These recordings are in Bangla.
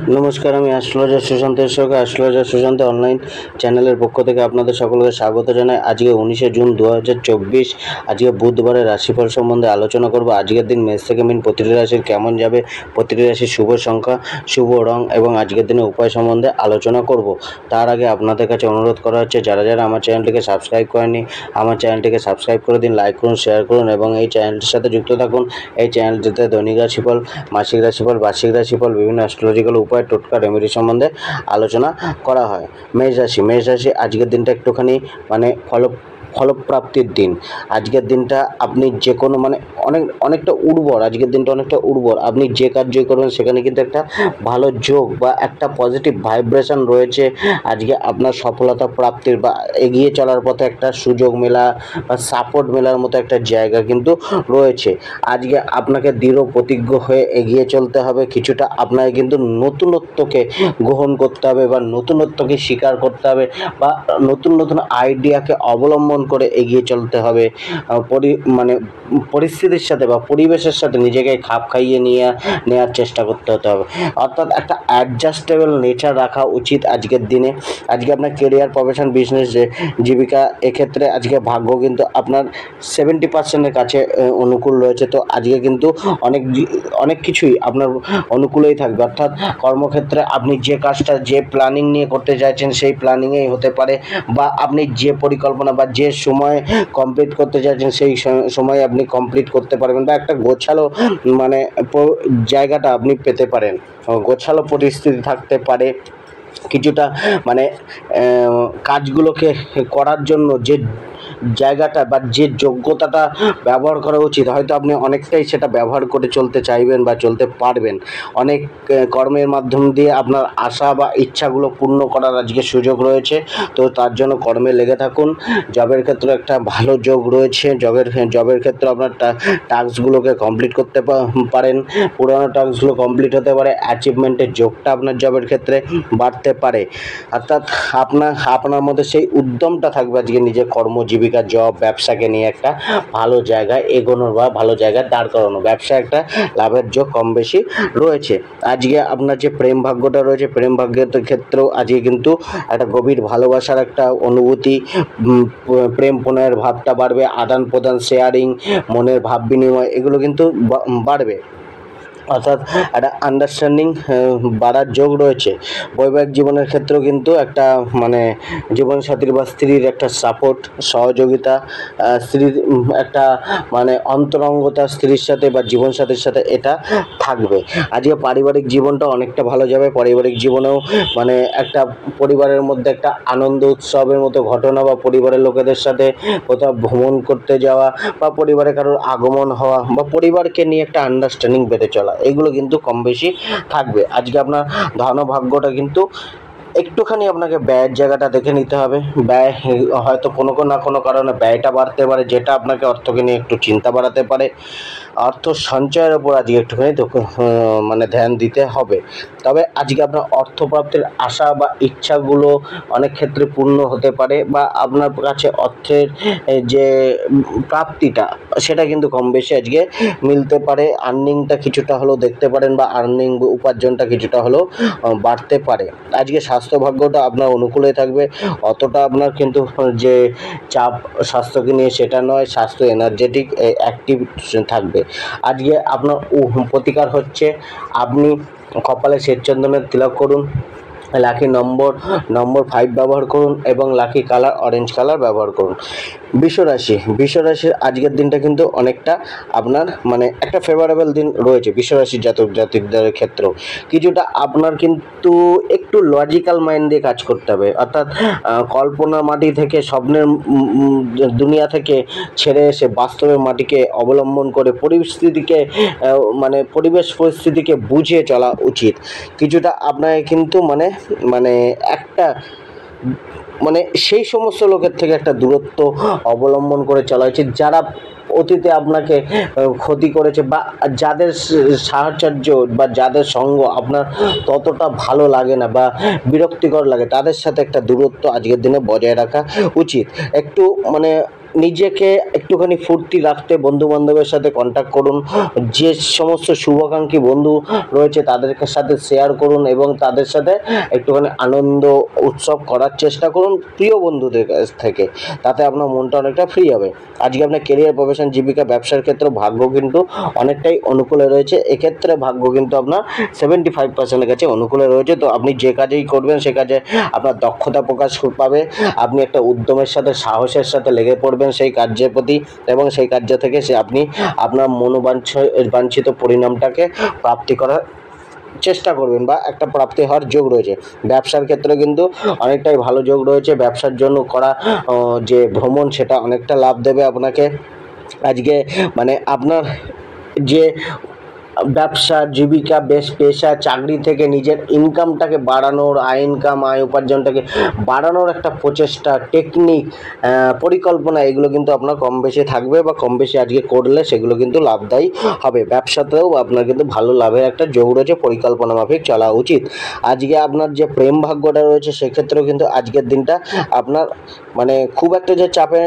নমস্কার, আমি অ্যাস্ট্রোলজার সুশান্তের সঙ্গে অ্যাস্ট্রোলজার সুশান্ত অনলাইন চ্যানেলের পক্ষ থেকে আপনাদের সকলকে স্বাগত জানাই। আজকে 19শে জুন 2024, আজকে বুধবারের রাশিফল সম্বন্ধে আলোচনা করব। আজকের দিন মেষ থেকে মিন প্রতিটি রাশির কেমন যাবে, প্রতিটি রাশির শুভ সংখ্যা, শুভ রং এবং আজকের দিনের উপায় সম্বন্ধে আলোচনা করব। তার আগে আপনাদের কাছে অনুরোধ করা হচ্ছে, যারা যারা আমার চ্যানেলটিকে সাবস্ক্রাইব করেনি, আমার চ্যানেলটিকে সাবস্ক্রাইব করে দিন, লাইক করুন, শেয়ার করুন এবং এই চ্যানেলটির সাথে যুক্ত থাকুন। এই চ্যানেলটিতে দৈনিক রাশিফল, মাসিক রাশিফল, বার্ষিক রাশিফল, বিভিন্ন অ্যাস্ট্রোলজিক্যাল উপায়, টোটকা, রেমেডি সম্বন্ধে আলোচনা করা হয়। মেষ রাশি আজকের দিনটা একটুখানি ফলপ্রাপ্তির দিন। আজকের দিনটা আপনি যে কোনো অনেকটা উর্বর, আজকের দিনটা অনেকটা উর্বর। আপনি যে কার্যই করবেন সেখানে কিন্তু একটা ভালো যোগ বা একটা পজিটিভ ভাইব্রেশন রয়েছে। আজকে আপনার সফলতা প্রাপ্তির বা এগিয়ে চলার পথে একটা সুযোগ মেলা বা সাপোর্ট মেলার মতো একটা জায়গা কিন্তু রয়েছে। আজকে আপনাকে দৃঢ় প্রতিজ্ঞ হয়ে এগিয়ে চলতে হবে। কিছুটা আপনাকে কিন্তু নতুনত্বকে গ্রহণ করতে হবে বা নতুনত্বকে স্বীকার করতে হবে বা নতুন আইডিয়াকে অবলম্বন করে এগিয়ে চলতে হবে। পরিস্থিতির সাথে বা পরিবেশের সাথে নিজেকে খাপ খাইয়ে নেওয়ার চেষ্টা করতে হবে। অর্থাৎ একটা অ্যাডজাস্টেবল নেচার রাখা উচিত আজকের দিনে। আজকে আপনার কেরিয়ার, প্রফেশন, বিজনেস, জীবিকা, এক্ষেত্রে আজকে ভাগ্য কিন্তু আপনার 70%-এর কাছে অনুকূল রয়েছে। তো আজকে কিন্তু অনেক কিছুই আপনার অনুকূলেই থাকবে। অর্থাৎ কর্মক্ষেত্রে আপনি যে কাজটা, যে প্ল্যানিং নিয়ে করতে চাইছেন সেই প্ল্যানিংয়েই হতে পারে, বা আপনি যে পরিকল্পনা বা যে সময় কমপ্লিট করতে চাইছেন সেই সময়ে আপনি কমপ্লিট করতে পারবেন, বা একটা গোছালো জায়গাটা আপনি পেতে পারেন। গোছালো পরিস্থিতি থাকতে পারে। কিছুটা কাজগুলোকে করার জন্য যে জায়গাটা বা যে যোগ্যতাটা ব্যবহার করা উচিত, হয়তো আপনি অনেকটাই সেটা ব্যবহার করে চলতে চাইবেন বা চলতে পারবেন। অনেক কর্মের মাধ্যম দিয়ে আপনার আশা বা ইচ্ছাগুলো পূর্ণ করার আজকে সুযোগ রয়েছে। তো তার জন্য কর্মে লেগে থাকুন। জবের ক্ষেত্রে একটা ভালো যোগ রয়েছে। জবের ক্ষেত্রে আপনার টাস্কগুলোকে কমপ্লিট করতে পারেন। পুরোনো টাস্কগুলো কমপ্লিট হতে পারে। অ্যাচিভমেন্টের যোগটা আপনার জবের ক্ষেত্রে বাড়তে পারে। অর্থাৎ আপনার মধ্যে সেই উদ্যমটা থাকবে আজকে নিজের জীবিকা, জব, ব্যবসাকে নিয়ে একটা ভালো জায়গায় এগোনোর বা ভালো জায়গায় দাঁড় করানো। ব্যবসায় একটা লাভের যোগ কম বেশি রয়েছে। আজকে আপনার যে প্রেম ভাগ্যটা রয়েছে, প্রেম ভাগ্যের ক্ষেত্রেও আজকে কিন্তু একটা গভীর ভালোবাসার একটা অনুভূতি, প্রেম প্রণয়ের ভাবটা বাড়বে। আদান প্রদান, শেয়ারিং, মনের ভাব বিনিময়, এগুলো কিন্তু বাড়বে। অর্থাৎ একটা আন্ডারস্ট্যান্ডিং বাড়ার যোগ রয়েছে। বৈবাহিক জীবনের ক্ষেত্রেও কিন্তু একটা জীবনসাথীর বা স্ত্রীর একটা সাপোর্ট, সহযোগিতা, স্ত্রীর একটা অন্তরঙ্গতা স্ত্রীর সাথে বা জীবনসাথীর সাথে এটা থাকবে। আজকে পারিবারিক জীবনটা অনেকটা ভালো যাবে। পারিবারিক জীবনেও একটা পরিবারের মধ্যে একটা আনন্দ উৎসবের মতো ঘটনা, বা পরিবারের লোকেদের সাথে কোথাও ভ্রমণ করতে যাওয়া, বা পরিবারে কারোর আগমন হওয়া, বা পরিবারকে নিয়ে একটা আন্ডারস্ট্যান্ডিং বেড়ে চলা, এগুলো কিন্তু কম বেশি থাকবে। আজকে আপনার ধনভাগ্যটা কিন্তু একটুখানি আপনাকে ব্যয়ের জায়গাটা দেখে নিতে হবে। ব্যয় হয়তো কোনো না কোনো কারণে ব্যয়টা বাড়তে পারে, যেটা আপনাকে অর্থকে নিয়ে একটু চিন্তা বাড়াতে পারে। অর্থ সঞ্চয়ের ওপর আজকে একটুখানি ধ্যান দিতে হবে। তবে আজকে আপনার অর্থপ্রাপ্তির আশা বা ইচ্ছাগুলো অনেক ক্ষেত্রে পূর্ণ হতে পারে, বা আপনার কাছে অর্থের যে প্রাপ্তিটা সেটা কিন্তু কম বেশি আজকে মিলতে পারে। আর্নিংটা কিছুটা হলেও দেখতে পারেন, বা উপার্জনটা কিছুটা হলেও বাড়তে পারে। আজকে স্বাস্থ্য ভাগ্যটা আপনার অনুকূলে থাকবে। অতটা আপনার কিন্তু যে চাপ স্বাস্থ্যকে নিয়ে সেটা নয়। স্বাস্থ্য এনার্জেটিক, অ্যাক্টিভ থাকবে। আজকে আপনার প্রতিকার হচ্ছে, আপনি কপালে শ্বেতচন্দনের তিলক করুন, লাকি নম্বর 5 ব্যবহার করুন এবং লাকি কালার অরেঞ্জ কালার ব্যবহার করুন। বিশ্বরাশির আজকের দিনটা কিন্তু অনেকটা আপনার একটা ফেভারেবল দিন রয়েছে। বিশ্বরাশির জাতকদের ক্ষেত্রেও কিছুটা আপনার কিন্তু একটু লজিক্যাল মাইন্ড দিয়ে কাজ করতে হবে। অর্থাৎ কল্পনা মাটি থেকে, স্বপ্নের দুনিয়া থেকে ছেড়ে এসে বাস্তবের মাটিকে অবলম্বন করে পরিবেশ পরিস্থিতিকে বুঝে চলা উচিত। কিছুটা আপনাকে কিন্তু একটা সেই সমস্ত লোকের থেকে একটা দূরত্ব অবলম্বন করে চলা উচিত, যারা অতীতে আপনাকে ক্ষতি করেছে, বা যাদের সাহচর্য বা যাদের সঙ্গ আপনার ততটা ভালো লাগে না বা বিরক্তিকর লাগে, তাদের সাথে একটা দূরত্ব আজকের দিনে বজায় রাখা উচিত। একটু নিজেকে একটুখানি ফুর্তি রাখতে বন্ধু বান্ধবের সাথে কন্ট্যাক্ট করুন, যে সমস্ত শুভাকাঙ্ক্ষী বন্ধু রয়েছে তাদের সাথে শেয়ার করুন এবং তাদের সাথে একটুখানি আনন্দ উৎসব করার চেষ্টা করুন প্রিয় বন্ধুদের কাছ থেকে, তাতে আপনার মনটা অনেকটা ফ্রি হবে। আজকে আপনার কেরিয়ার, প্রফেশন, জীবিকা, ব্যবসার ক্ষেত্রে ভাগ্য কিন্তু অনেকটাই অনুকূলে রয়েছে। এক্ষেত্রে ভাগ্য কিন্তু আপনার 75% কাছে অনুকূলে রয়েছে। তো আপনি যে কাজেই করবেন সে কাজে আপনার দক্ষতা প্রকাশ পাবে, আপনি একটা উদ্যমের সাথে সাহসের সাথে লেগে পড়বেন সেই কার্যের প্রতি এবং সেই কার্য থেকে আপনি আপনার মনোবাঞ্ছিত পরিণামটাকে প্রাপ্তি করার চেষ্টা করবেন বা একটা প্রাপ্তি হওয়ার যোগ রয়েছে। ব্যবসার ক্ষেত্রে কিন্তু অনেকটাই ভালো যোগ রয়েছে। ব্যবসার জন্য করা যে ভ্রমণ সেটা অনেকটা লাভ দেবে আপনাকে। আজকে মানে আপনার যে ব্যবসা, জীবিকা, পেশা, চাকরি থেকে নিজের ইনকামটাকে বাড়ানোর, আয় উপার্জনটাকে বাড়ানোর একটা প্রচেষ্টা, টেকনিক, পরিকল্পনা, এগুলো কিন্তু আপনার কম বেশি থাকবে বা কম বেশি আজকে করলে সেগুলো কিন্তু লাভদায়ী হবে। ব্যবসাতেও আপনার কিন্তু ভালো লাভের একটা যোগ রয়েছে, পরিকল্পনা মাফিক চলা উচিত। আজকে আপনার যে প্রেম ভাগ্যটা রয়েছে সেক্ষেত্রেও কিন্তু আজকের দিনটা আপনার মানে খুব একটা যে চাপে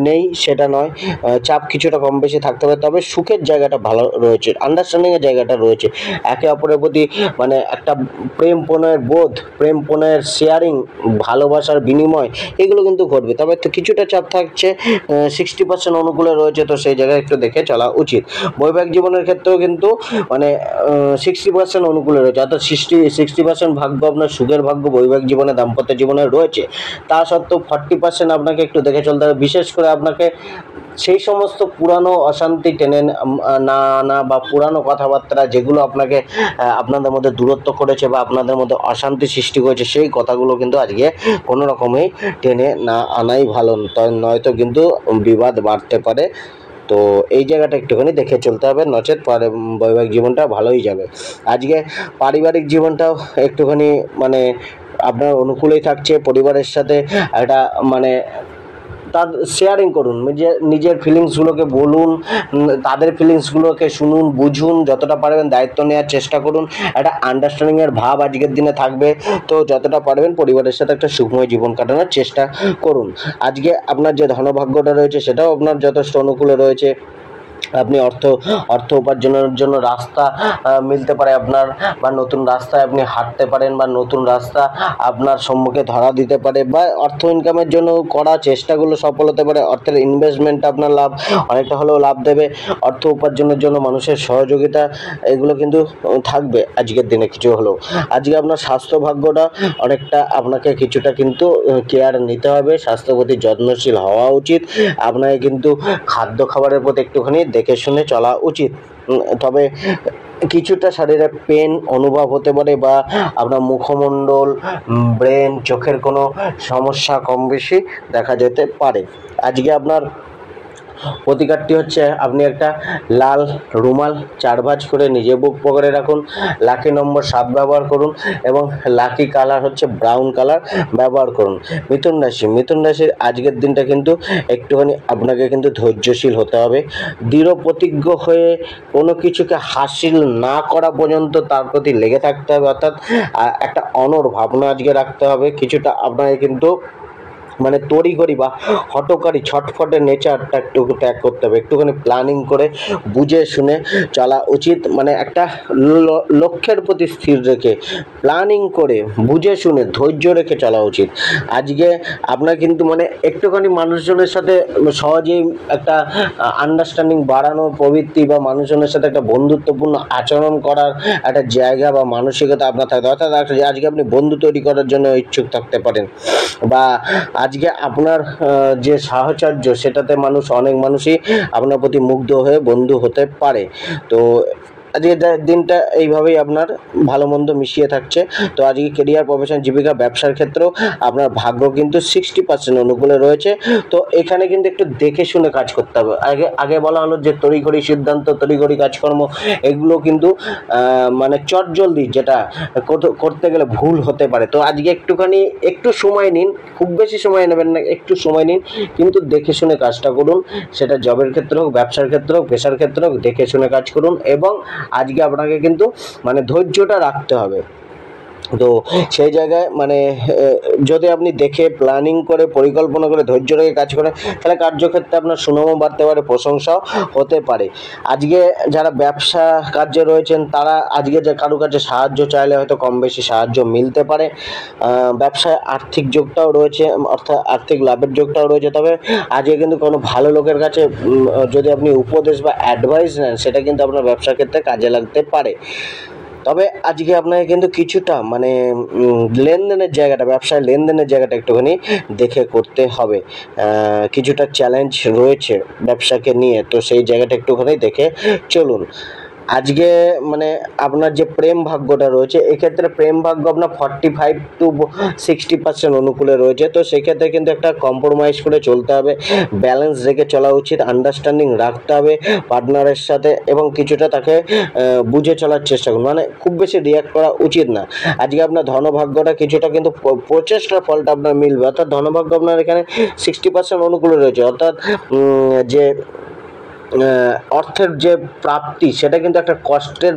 নেই সেটা নয়, চাপ কিছুটা কম বেশি থাকতে হবে, তবে সুখের জায়গাটা ভালো রয়েছে, আন্ডারস্ট্যান্ডিংয়ের জায়গাটা রয়েছে, একে অপরের প্রতি মানে একটা প্রেম প্রণয়ের বোধ, প্রেম প্রণয়ের শেয়ারিং, ভালোবাসার বিনিময়, এগুলো কিন্তু ঘটবে। তবে তো কিছুটা চাপ থাকছে, 60% অনুকূলে রয়েছে, তো সেই জায়গায় একটু দেখে চলা উচিত। বৈবাহিক জীবনের ক্ষেত্রেও কিন্তু মানে 60% অনুকূলে রয়েছে, অর্থাৎ 60% ভাগ্য আপনার সুখের ভাগ্য বৈবাহিক জীবনে, দাম্পত্য জীবনে রয়েছে। তা সত্ত্বেও 40% আপনাকে একটু দেখে চলতে হবে। বিশেষ করে আপনাকে সেই সমস্ত পুরানো অশান্তি টেনে না আনা বা পুরানো কথাবার্তা যেগুলো আপনাকে আপনাদের মধ্যে দূরত্ব করেছে বা আপনাদের মধ্যে অশান্তি সৃষ্টি করেছে, সেই কথাগুলো কিন্তু আজকে কোনো রকমেই টেনে না আনাই ভালো, নয়তো কিন্তু বিবাদ বাড়তে পারে। তো এই জায়গাটা একটুখানি দেখে চলতে হবে, নচেত বৈবাহিক জীবনটা ভালোই যাবে। আজকে পারিবারিক জীবনটাও একটুখানি মানে আপনার অনুকূলেই থাকছে। পরিবারের সাথে একটা মানে তার শেয়ারিং করুন, নিজের ফিলিংসগুলোকে বলুন, তাদের ফিলিংসগুলোকে শুনুন, বুঝুন, যতটা পারবেন দায়িত্ব নেওয়ার চেষ্টা করুন, একটা আন্ডারস্ট্যান্ডিংয়ের ভাব আজকের দিনে থাকবে। তো যতটা পারবেন পরিবারের সাথে একটা সুখময় জীবন কাটানোর চেষ্টা করুন। আজকে আপনার যে ধনভাগ্যটা রয়েছে সেটাও আপনার যথেষ্ট অনুকূলে রয়েছে। আপনি অর্থ উপার্জনের জন্য রাস্তা মিলতে পারে আপনার, বা নতুন রাস্তায় আপনি হাঁটতে পারেন, বা নতুন রাস্তা আপনার সম্মুখে ধরা দিতে পারে, বা অর্থ ইনকামের জন্য করা চেষ্টাগুলো সফল হতে পারে। অর্থের ইনভেস্টমেন্ট আপনার অনেকটা হলেও লাভ দেবে। অর্থ উপার্জনের জন্য মানুষের সহযোগিতা, এগুলো কিন্তু থাকবে আজকের দিনে কিছু হলেও। আজকে আপনার স্বাস্থ্য ভাগ্যটা অনেকটা আপনাকে কিছুটা কিন্তু কেয়ার নিতে হবে, স্বাস্থ্যের প্রতি যত্নশীল হওয়া উচিত। আপনাকে কিন্তু খাদ্য খাবারের প্রতি একটুখানি দেখে শুনে চলা উচিত। তবে কিছুটা শারীরে পেন অনুভব হতে পারে, বা আপনার মুখমণ্ডল, ব্রেন, চোখের কোনো সমস্যা কম বেশি দেখা যেতে পারে। আজকে আপনার প্রতিকারটি হচ্ছে আপনি একটা লাল রুমাল 4 ভাঁজ করে নিজে বুক পকেটে রাখুন, লাকি নম্বর 7 ব্যবহার করুন এবং লাকি কালার হচ্ছে ব্রাউন কালার ব্যবহার করুন। মিথুন রাশির আজকের দিনটা কিন্তু একটুখানি আপনাকে কিন্তু ধৈর্যশীল হতে হবে, দৃঢ় প্রতিজ্ঞ হয়ে কোনো কিছুকে হাসিল না করা পর্যন্ত তার প্রতি লেগে থাকতে হবে, অর্থাৎ একটা অনড় ভাবনা আজকে রাখতে হবে। কিছুটা আপনাকে কিন্তু মানে তড়িঘড়ি বা হটকারী ছটফটের নেচারটা একটু ত্যাগ করতে হবে, একটুখানি প্ল্যানিং করে বুঝে শুনে চলা উচিত। মানে একটা লক্ষ্যের প্রতি স্থির রেখে প্ল্যানিং করে বুঝে শুনে ধৈর্য রেখে চলা উচিত। আজকে আপনার কিন্তু মানে একটুখানি মানুষজনের সাথে সহজেই একটা আন্ডারস্ট্যান্ডিং বাড়ানোর প্রবৃত্তি, বা মানুষজনের সাথে একটা বন্ধুত্বপূর্ণ আচরণ করার একটা জায়গা বা মানসিকতা আপনার থাকতে, অর্থাৎ আজকে আপনি বন্ধু তৈরি করার জন্য ইচ্ছুক থাকতে পারেন, বা আজকে আপনার যে সাহচর্য সেটাতে অনেক মানুষই আপনার প্রতি মুগ্ধ হয়ে বন্ধু হতে পারে। তো আজকে দিনটা এইভাবেই আপনার ভালো মন্দ মিশিয়ে থাকছে। তো আজকে কেরিয়ার, প্রফেশন, জীবিকা, ব্যবসার ক্ষেত্রেও আপনার ভাগ্য কিন্তু 60% অনুকূলে রয়েছে। তো এখানে কিন্তু একটু দেখে শুনে কাজ করতে হবে। আগে বলা হলো যে তড়িঘড়ি সিদ্ধান্ত, তড়িঘড়ি কাজকর্ম, এগুলো কিন্তু মানে চটজলদি যেটা করতে গেলে ভুল হতে পারে। তো আজকে একটু সময় নিন, খুব বেশি সময় নেবেন না, একটু সময় নিন, কিন্তু দেখে শুনে কাজটা করুন। সেটা জবের ক্ষেত্রে হোক, ব্যবসার ক্ষেত্রে হোক, পেশার ক্ষেত্রে হোক, দেখে শুনে কাজ করুন। এবং আজকে আপনাকে কিন্তু মানে ধৈর্যটা রাখতে হবে। তো সেই জায়গায় মানে যদি আপনি দেখে প্ল্যানিং করে পরিকল্পনা করে ধৈর্য রেখে কাজ করেন, তাহলে কার্যক্ষেত্রে আপনার সুনামও বাড়তে পারে, প্রশংসাও হতে পারে। আজকে যারা ব্যবসা কার্যে রয়েছেন তারা আজকে যে কারো কাছে সাহায্য চাইলে হয়তো কম বেশি সাহায্য মিলতে পারে। ব্যবসায় আর্থিক যোগটাও রয়েছে, অর্থাৎ আর্থিক লাভের যোগটাও রয়েছে। তবে আজকে কিন্তু কোনো ভালো লোকের কাছে যদি আপনি উপদেশ বা অ্যাডভাইস নেন, সেটা কিন্তু আপনার ব্যবসার ক্ষেত্রে কাজে লাগতে পারে। তবে আজকে আপনাকে কিন্তু কিছুটা মানে লেনদেনের জায়গাটা, ব্যবসায় লেনদেনের জায়গাটা একটুখানি দেখে করতে হবে। কিছুটা চ্যালেঞ্জ রয়েছে ব্যবসাকে নিয়ে, তো সেই জায়গাটা একটুখানি দেখে চলুন। আজকে মানে আপনার যে প্রেম ভাগ্যটা রয়েছে, এক্ষেত্রে প্রেম ভাগ্য আপনার 45 to 60% অনুকূলে রয়েছে। তো সেক্ষেত্রে কিন্তু একটা কম্প্রোমাইজ করে চলতে হবে, ব্যালেন্স রেখে চলা উচিত, আন্ডারস্ট্যান্ডিং রাখতে হবে পার্টনারের সাথে, এবং কিছুটা তাকে বুঝে চলার চেষ্টা করুন, মানে খুব বেশি রিয়াক্ট করা উচিত না। আজকে আপনার ধনভাগ্যটা কিছুটা কিন্তু প্রচেষ্টার ফলটা আপনার মিলবে, অর্থাৎ ধনভাগ্য আপনার এখানে 60% অনুকূলে রয়েছে, অর্থাৎ যে অর্থের যে প্রাপ্তি সেটা কিন্তু একটা কষ্টের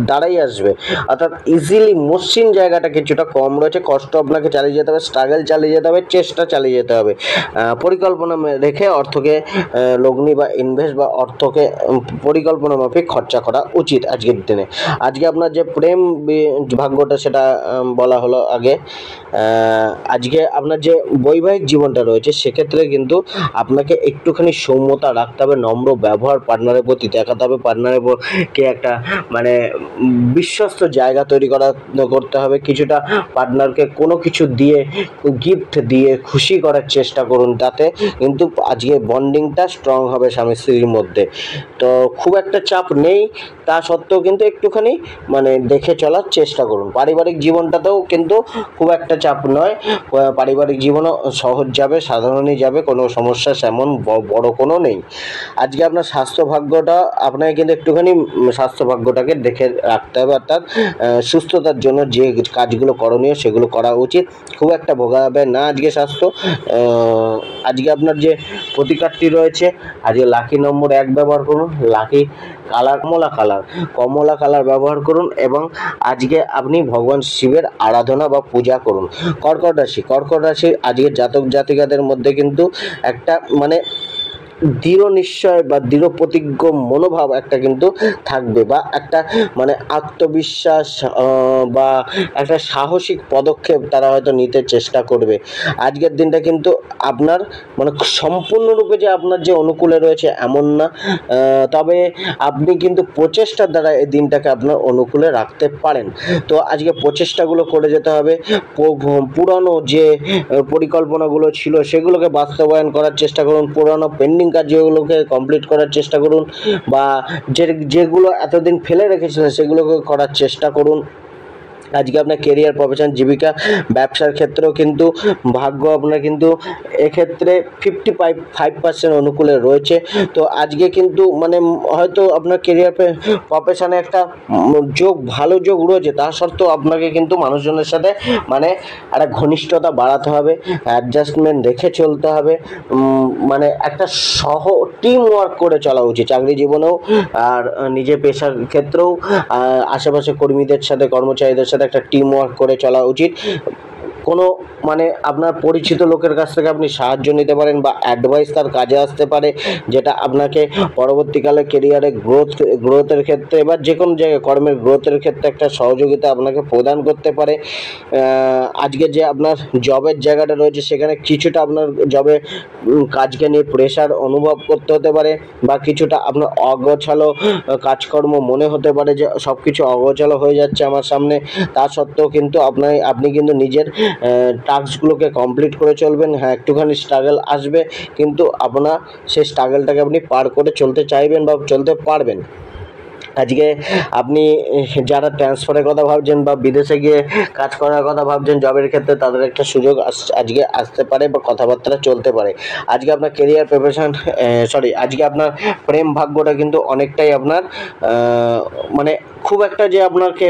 দ্বারাই আসবে, অর্থাৎ ইজিলি মসৃণ জায়গাটা কিছুটা কম রয়েছে। কষ্ট আপনাকে চালিয়ে যেতে হবে, স্ট্রাগল চালিয়ে যেতে হবে, চেষ্টা চালিয়ে যেতে হবে। পরিকল্পনা রেখে অর্থকে লগ্নি বা ইনভেস্ট বা অর্থকে পরিকল্পনা মাফিক খরচা করা উচিত আজকের দিনে। আজকে আপনার যে প্রেম ভাগ্যটা সেটা বলা হলো আগে। আজকে আপনার যে বৈবাহিক জীবনটা রয়েছে সেক্ষেত্রে কিন্তু আপনাকে একটুখানি সৌম্যতা রাখতে হবে, নম্র ব্যবহার পার্টনারের প্রতি দেখাতে হবে, পার্টনারের কে একটা মানে বিশ্বস্ত জায়গা তৈরি করতে হবে। কিছুটা পার্টনারকে কোনো কিছু দিয়ে, গিফট দিয়ে খুশি করার চেষ্টা করুন, তাতে কিন্তু আজকে বন্ডিংটা স্ট্রং হবে স্বামী স্ত্রীর মধ্যে। তো খুব একটা চাপ নেই, তা সত্ত্বেও কিন্তু একটুখানি মানে দেখে চলার চেষ্টা করুন। পারিবারিক জীবনটাতেও কিন্তু খুব একটা চাপ নয়, পারিবারিক জীবনও সহজ যাবে, সাধারণই যাবে, কোনো সমস্যা সেমন বড় কোনো নেই। আজকে আপনার স্বাস্থ্য ভাগ্যটা আপনাকে কিন্তু একটুখানি স্বাস্থ্য ভাগ্যটাকে দেখে রাখতে হবে, অর্থাৎ সুস্থতার জন্য যে কাজগুলো করণীয় সেগুলো করা উচিত। খুব একটা ভোগাবে না আজকে স্বাস্থ্য। আজকে আপনার যে প্রতিকারটি রয়েছে, আজকে লাকি নম্বর 1 ব্যবহার করুন, লাকি কালার কমলা কালার ব্যবহার করুন, এবং আজকে আপনি ভগবান শিবের আরাধনা বা পূজা করুন। কর্কট রাশি আজকে জাতক জাতিকাদের মধ্যে কিন্তু একটা মানে দৃঢ় নিশ্চয় বা দৃঢ় প্রতিজ্ঞ মনোভাব একটা কিন্তু থাকবে, বা একটা মানে আত্মবিশ্বাস বা একটা সাহসিক পদক্ষেপ তারা হয়তো নিতে চেষ্টা করবে। আজকের দিনটা কিন্তু আপনার মানে সম্পূর্ণরূপে যে আপনার যে অনুকূলে রয়েছে এমন না, তবে আপনি কিন্তু প্রচেষ্টার দ্বারা এই দিনটাকে আপনার অনুকূলে রাখতে পারেন। তো আজকে প্রচেষ্টাগুলো করে যেতে হবে, পুরানো যে পরিকল্পনাগুলো ছিল সেগুলোকে বাস্তবায়ন করার চেষ্টা করুন, পুরানো পেন্ডিং কাজগুলোকে কমপ্লিট করার চেষ্টা করুন, বা যেগুলো এতদিন ফেলে রেখেছিলেন সেগুলোকে করার চেষ্টা করুন। আজকে আপনার কেরিয়ার, প্রফেশন, জীবিকা, ব্যবসার ক্ষেত্রেও কিন্তু ভাগ্য আপনার কিন্তু এক্ষেত্রে 55% অনুকূলে রয়েছে। তো আজকে কিন্তু মানে হয়তো আপনার কেরিয়ার প্রফেশনে একটা ভালো যোগ রয়েছে, তা সত্ত্বেও আপনাকে কিন্তু মানুষজনের সাথে মানে একটা ঘনিষ্ঠতা বাড়াতে হবে, অ্যাডজাস্টমেন্ট রেখে চলতে হবে, মানে একটা টিম ওয়ার্ক করে চলা উচিত চাকরি জীবনেও, আর নিজের পেশার ক্ষেত্রেও আশেপাশে কর্মীদের সাথে, কর্মচারীদের সাথে একটা টিম ওয়ার্ক করে চলা উচিত। কোনো মানে আপনার পরিচিত লোকের কাছ থেকে আপনি সাহায্য নিতে পারেন, বা অ্যাডভাইস তার কাজে আসতে পারে, যেটা আপনাকে পরবর্তীকালে কেরিয়ারে গ্রোথের ক্ষেত্রে বা যে কোনো জায়গায় কর্মের গ্রোথের ক্ষেত্রে একটা সহযোগিতা আপনাকে প্রদান করতে পারে। আজকে যে আপনার জবের জায়গাটা রয়েছে সেখানে কিছুটা আপনার জবে কাজকে নিয়ে প্রেশার অনুভব করতে হতে পারে, বা কিছুটা আপনার অগোছালো কাজকর্ম মনে হতে পারে যে সব কিছু অগোছালো হয়ে যাচ্ছে আমার সামনে। তা সত্ত্বেও কিন্তু আপনি কিন্তু নিজের টাস্কগুলোকে কমপ্লিট করে চলবেন। হ্যাঁ, একটুখানি স্ট্রাগল আসবে, কিন্তু আপনার সেই স্ট্রাগলটাকে আপনি পার করে চলতে চাইবেন বা চলতে পারবেন। আজকে আপনি যারা ট্রান্সফারের কথা ভাবছেন বা বিদেশে গিয়ে কাজ করার কথা ভাবছেন জবের ক্ষেত্রে, তাদের একটা সুযোগ আজকে আসতে পারে বা কথাবার্তা চলতে পারে। আজকে আপনার কেরিয়ার, প্রফেশন আজকে আপনার প্রেম ভাগ্যটা কিন্তু অনেকটাই আপনার মানে খুব একটা যে আপনাকে